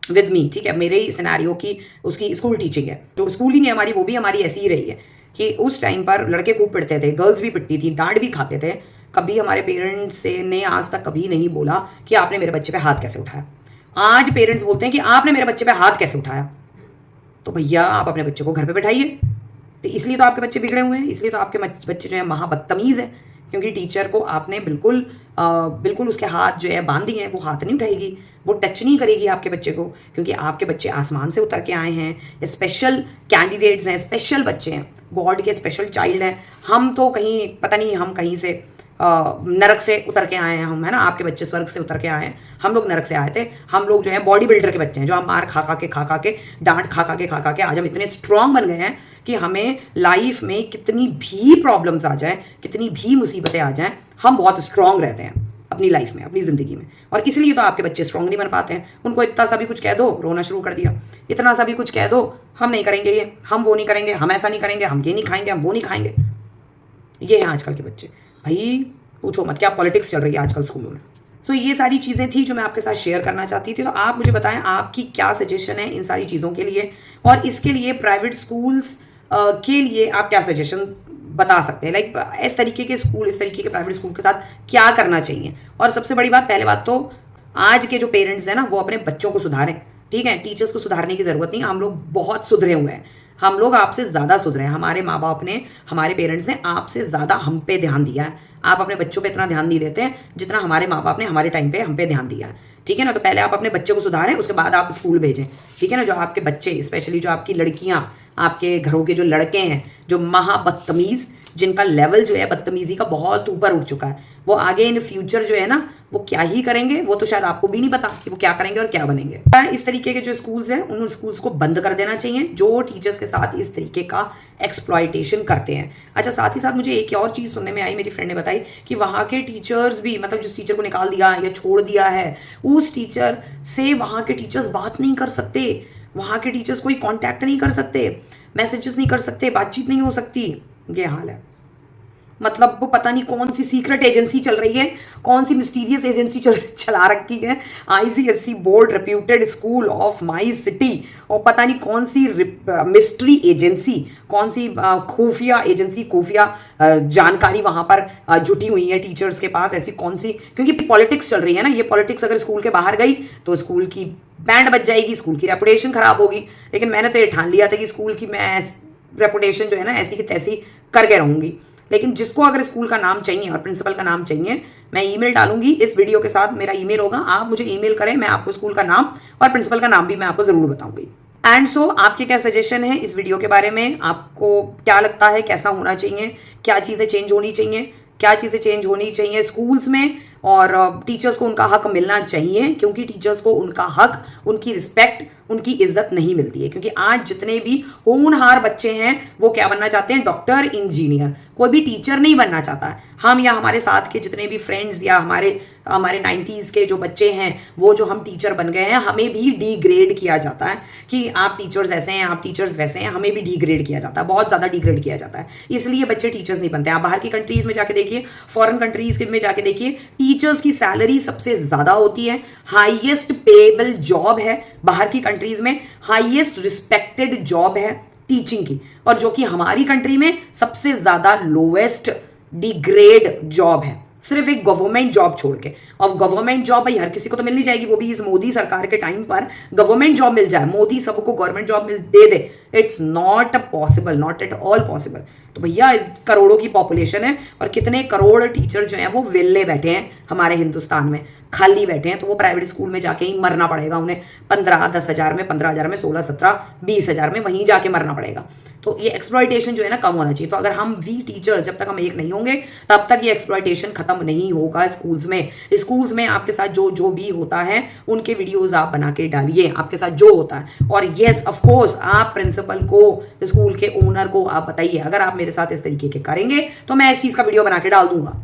with me, ठीक है, मेरे ही सिनेरियो की उसकी स्कूल टीचिंग है, जो स्कूलिंग है हमारी वो भी हमारी ऐसी ही रही है कि उस टाइम पर लड़के खूब पिटते थे, गर्ल्स भी पिटती थी, डांट भी खाते थे। कभी हमारे पेरेंट्स से ने आज तक कभी नहीं बोला कि आपने मेरे बच्चे पे हाथ कैसे उठाया। आज पेरेंट्स बोलते हैं कि आपने मेरे बच्चे पे हाथ कैसे उठाया। तो भैया आप अपने बच्चे को घर पे बैठाइए। तो इसलिए तो आपके बच्चे बिगड़े हुए हैं, इसलिए तो आपके बच्चे जो है महाबदतमीज़ है, क्योंकि टीचर को आपने बिल्कुल उसके हाथ जो है बांध दिए हैं, वो हाथ नहीं उठाएगी, वो टच नहीं करेगी आपके बच्चे को, क्योंकि आपके बच्चे आसमान से उतर के आए हैं, स्पेशल कैंडिडेट्स हैं, स्पेशल बच्चे हैं, गॉड के स्पेशल चाइल्ड हैं। हम तो कहीं पता नहीं, हम कहीं से नरक से उतर के आए हैं हम, है ना, आपके बच्चे स्वर्ग से उतर के आए हैं, हम लोग नरक से आए थे। हम लोग जो है बॉडी बिल्डर के बच्चे हैं, जो हम मार खा के डांट खा के आज हम इतने स्ट्रांग बन गए हैं कि हमें लाइफ में कितनी भी प्रॉब्लम्स आ जाएं, कितनी भी मुसीबतें आ जाएं, हम बहुत स्ट्रांग रहते हैं अपनी लाइफ में, अपनी ज़िंदगी में। और इसलिए तो आपके बच्चे स्ट्रांग नहीं बन पाते हैं। उनको इतना सा भी कुछ कह दो रोना शुरू कर दिया, इतना सा भी कुछ कह दो हम नहीं करेंगे ये, हम वो नहीं करेंगे, हम ऐसा नहीं करेंगे, हम ये नहीं खाएंगे, हम वो नहीं खाएंगे। ये हैं आजकल के बच्चे। भाई पूछो मत क्या पॉलिटिक्स चल रही है आजकल स्कूलों में। सो ये सारी चीज़ें थी जो मैं आपके साथ शेयर करना चाहती थी। तो आप मुझे बताएं आपकी क्या सजेशन है इन सारी चीज़ों के लिए, और इसके लिए प्राइवेट स्कूल्स के लिए आप क्या सजेशन बता सकते हैं। लाइक इस तरीके के स्कूल, इस तरीके के प्राइवेट स्कूल के साथ क्या करना चाहिए। और सबसे बड़ी बात, पहले बात तो आज के जो पेरेंट्स हैं ना, वो अपने बच्चों को सुधारें। ठीक है, टीचर्स को सुधारने की ज़रूरत नहीं, हम लोग बहुत सुधरे हुए हैं, हम लोग आपसे ज़्यादा सुधरे हैं। हमारे माँ बाप ने, हमारे पेरेंट्स ने आपसे ज़्यादा हम पे ध्यान दिया है। आप अपने बच्चों पे इतना ध्यान नहीं देते हैं जितना हमारे माँ बाप ने हमारे टाइम पे हम पे ध्यान दिया है। ठीक है ना, तो पहले आप अपने बच्चों को सुधारें, उसके बाद आप स्कूल भेजें। ठीक है ना, जो आपके बच्चे, स्पेशली जो आपकी लड़कियाँ, आपके घरों के जो लड़के हैं जो महाबदतमीज़ जिनका लेवल जो है बदतमीजी का बहुत ऊपर उठ चुका है, वो आगे इन फ्यूचर जो है ना वो क्या ही करेंगे, वो तो शायद आपको भी नहीं पता कि वो क्या करेंगे और क्या बनेंगे। इस तरीके के जो स्कूल्स हैं उन स्कूल्स को बंद कर देना चाहिए जो टीचर्स के साथ इस तरीके का एक्सप्लॉयटेशन करते हैं। अच्छा, साथ ही साथ मुझे एक और चीज़ सुनने में आई, मेरी फ्रेंड ने बताई कि वहाँ के टीचर्स भी, मतलब जिस टीचर को निकाल दिया या छोड़ दिया है, उस टीचर से वहाँ के टीचर्स बात नहीं कर सकते, वहाँ के टीचर्स कोई कॉन्टैक्ट नहीं कर सकते, मैसेजेस नहीं कर सकते, बातचीत नहीं हो सकती। ये हाल है। मतलब वो पता नहीं कौन सी सीक्रेट एजेंसी चल रही है, कौन सी मिस्टीरियस एजेंसी चला रखी है, ICSE board reputed school of my city, और पता नहीं कौन सी मिस्ट्री एजेंसी, कौन सी खुफिया एजेंसी, खुफिया जानकारी वहाँ पर जुटी हुई है टीचर्स के पास, ऐसी कौन सी, क्योंकि पॉलिटिक्स चल रही है ना, ये पॉलिटिक्स अगर स्कूल के बाहर गई तो स्कूल की बैंड बज जाएगी, स्कूल की रेपुटेशन खराब होगी। लेकिन मैंने तो ये ठान लिया था कि स्कूल की मैं रेपुटेशन जो है ना ऐसी की तैसी करके रहूँगी। लेकिन जिसको अगर स्कूल का नाम चाहिए और प्रिंसिपल का नाम चाहिए, मैं ईमेल डालूंगी इस वीडियो के साथ, मेरा ईमेल होगा, आप मुझे ईमेल करें, मैं आपको स्कूल का नाम और प्रिंसिपल का नाम भी मैं आपको जरूर बताऊंगी। एंड सो आपके क्या सजेशन है इस वीडियो के बारे में, आपको क्या लगता है कैसा होना चाहिए, क्या चीज़ें चेंज होनी चाहिए, क्या चीज़ें चेंज होनी चाहिए स्कूल्स में, और टीचर्स को उनका हक मिलना चाहिए, क्योंकि टीचर्स को उनका हक, उनकी रिस्पेक्ट, उनकी इज्जत नहीं मिलती है। क्योंकि आज जितने भी होनहार बच्चे हैं वो क्या बनना चाहते हैं, डॉक्टर, इंजीनियर, कोई भी टीचर नहीं बनना चाहता है। हम या हमारे साथ के जितने भी फ्रेंड्स या हमारे 90s के जो बच्चे हैं वो जो हम टीचर बन गए हैं, हमें भी डिग्रेड किया जाता है कि आप टीचर्स ऐसे हैं, आप टीचर्स वैसे हैं, हमें भी डिग्रेड किया जाता है, बहुत ज़्यादा डिग्रेड किया जाता है। इसलिए बच्चे टीचर्स नहीं बनते। आप बाहर की कंट्रीज़ में जाके देखिए, फॉरेन कंट्रीज़ में जाके देखिए, टीचर्स की सैलरी सबसे ज़्यादा होती है, हाईएस्ट पेएबल जॉब है बाहर की कंट्रीज़ में, हाईएस्ट रिस्पेक्टेड जॉब है टीचिंग की, और जो कि हमारी कंट्री में सबसे ज़्यादा लोएस्ट डिग्रेड जॉब है, सिर्फ एक गवर्नमेंट जॉब छोड़ के। और गवर्नमेंट जॉब भाई हर किसी को तो मिल नहीं जाएगी, वो भी इस मोदी सरकार के टाइम पर गवर्नमेंट जॉब मिल जाए, मोदी सबको government job they they, it's not possible, not at all possible. तो भैया इस करोड़ों की पॉपुलेशन है और कितने करोड़ टीचर जो हैं वो वेले बैठे हैं हमारे हिंदुस्तान में, खाली बैठे हैं, तो वो प्राइवेट स्कूल में जाके ही मरना पड़ेगा उन्हें, 10 हज़ार में, 15 हज़ार में, 16, 17, 20 हज़ार में वहीं जाके मरना पड़ेगा। तो ये एक्सप्लॉयटेशन जो है ना कम होना चाहिए। तो अगर हम वी टीचर्स जब तक हम एक नहीं होंगे तब तक ये एक्सप्लॉयटेशन खत्म नहीं होगा स्कूल्स में। स्कूल्स में आपके साथ जो भी होता है उनके वीडियोस आप बना के डालिए, आपके साथ जो होता है। और येस ऑफ कोर्स आप प्रिंसिपल को, स्कूल के ओनर को आप बताइए, अगर आप मेरे साथ इस तरीके के करेंगे तो मैं इस चीज़ का वीडियो बना के डाल दूंगा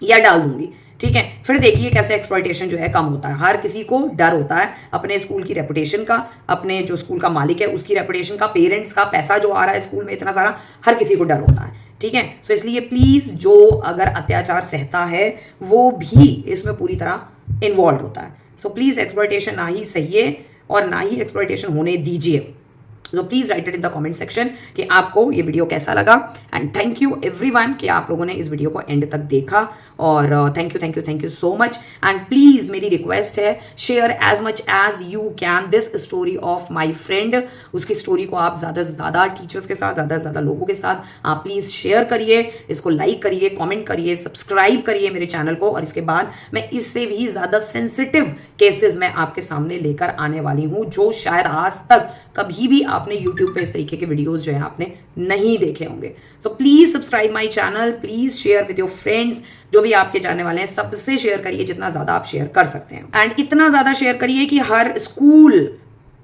या डाल दूंगी, ठीक है। फिर देखिए कैसे एक्सप्लॉयटेशन जो है कम होता है। हर किसी को डर होता है अपने स्कूल की रेपुटेशन का, अपने जो स्कूल का मालिक है उसकी रेपुटेशन का, पेरेंट्स का, पैसा जो आ रहा है स्कूल में इतना सारा, हर किसी को डर होता है, ठीक है। तो इसलिए प्लीज़ जो अगर अत्याचार सहता है वो भी इसमें पूरी तरह इन्वॉल्व होता है। सो प्लीज़ एक्सप्लॉयटेशन ना ही सहिए और ना ही एक्सप्लॉयटेशन होने दीजिए। तो please write it in the comment section कि आपको ये वीडियो कैसा लगा। एंड थैंक यू एवरीवन कि आप लोगों ने इस वीडियो को एंड तक देखा, और thank you so much. And please मेरी रिक्वेस्ट है, share as much as you can this story of my friend. उसकी स्टोरी को आप ज़्यादा से ज़्यादा टीचर्स के साथ, ज़्यादा से ज़्यादा लोगों के साथ आप प्लीज़ शेयर करिए, इसको लाइक करिए, कॉमेंट करिए, सब्सक्राइब करिए मेरे चैनल को। और इसके बाद मैं इससे भी ज़्यादा सेंसिटिव केसेस मैं आपके सामने लेकर आने वाली हूँ, जो शायद आज तक कभी भी आपने YouTube पे इस तरीके के वीडियोस जो है आपने नहीं देखे होंगे। So please subscribe my channel, please share with your friends, जो भी आपके जानने वाले हैं सबसे शेयर करिए जितना ज्यादा आप शेयर कर सकते हैं। एंड इतना ज्यादा शेयर करिए कि हर स्कूल,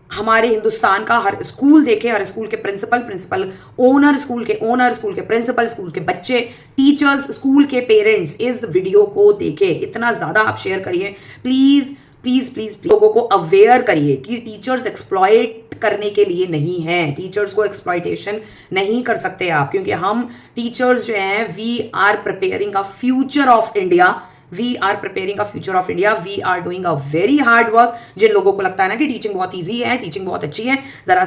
हमारे हिंदुस्तान का हर स्कूल देखे, हर स्कूल के प्रिंसिपल, ओनर, स्कूल के प्रिंसिपल, स्कूल के बच्चे, टीचर्स, स्कूल के पेरेंट्स इस वीडियो को देखे। इतना ज्यादा आप शेयर करिए प्लीज प्लीज प्लीज। लोगों को अवेयर करिए कि टीचर्स एक्सप्लॉइट करने के लिए नहीं है, टीचर्स को एक्सप्लॉइटेशन नहीं कर सकते आप, क्योंकि हम टीचर्स जो हैं we are preparing a future of India, we are preparing a future of India, we are doing a very hard work. जिन लोगों को लगता है ना कि टीचिंग बहुत ईजी है, टीचिंग बहुत अच्छी है, जरा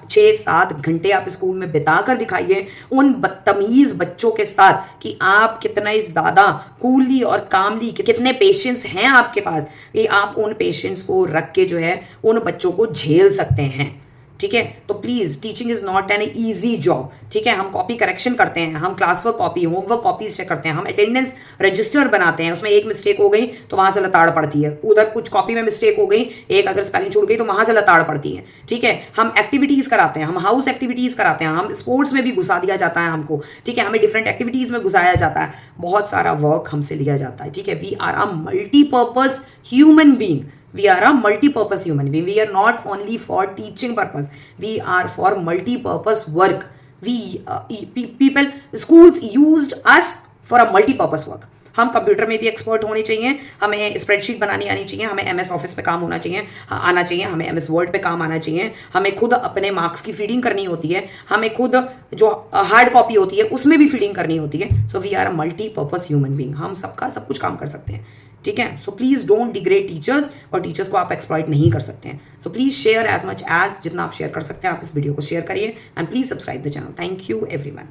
6-7 घंटे आप स्कूल में बिता कर दिखाइए उन बदतमीज बच्चों के साथ कि आप कितना ज्यादा कूली और कामली, कितने पेशेंस हैं आपके पास कि आप उन पेशेंस को रख के जो है उन बच्चों को झेल सकते हैं, ठीक है। तो please teaching is not an easy job, ठीक है। हम कॉपी करेक्शन करते हैं, हम class work copy, homework copies check करते हैं, हम अटेंडेंस रजिस्टर बनाते हैं, उसमें एक मिस्टेक हो गई तो वहां से लताड़ पड़ती है, उधर कुछ कॉपी में मिस्टेक हो गई, एक अगर स्पेलिंग छूट गई तो वहां से लताड़ पड़ती है, ठीक है। हम एक्टिविटीज कराते हैं, हम हाउस एक्टिविटीज कराते हैं, हम स्पोर्ट्स में भी घुसा दिया जाता है हमको, ठीक है। हमें डिफरेंट एक्टिविटीज में घुसाया जाता है, बहुत सारा वर्क हमसे लिया जाता है, ठीक है। We are a multipurpose human being. We are a multi-purpose human being. We are not only for teaching purpose. We are for multi-purpose work. People, schools used us for a multi-purpose work. हम computer में भी expert होने चाहिए, हमें spreadsheet बनानी आनी चाहिए, हमें एमएस ऑफिस पे काम होना चाहिए, आना चाहिए, हमें एमएस वर्ड पे काम आना चाहिए, हमें खुद अपने मार्क्स की फीडिंग करनी होती है, हमें खुद जो हार्ड कॉपी होती है उसमें भी फीडिंग करनी होती है. So we are a multipurpose human being. हम सबका सब कुछ काम कर सकते हैं, ठीक है. So please don't degrade teachers, और टीचर्स को आप एक्सप्लॉइट नहीं कर सकते हैं. So please share as much as जितना आप शेयर कर सकते हैं, आप इस वीडियो को शेयर करिए, and please subscribe the channel. Thank you everyone.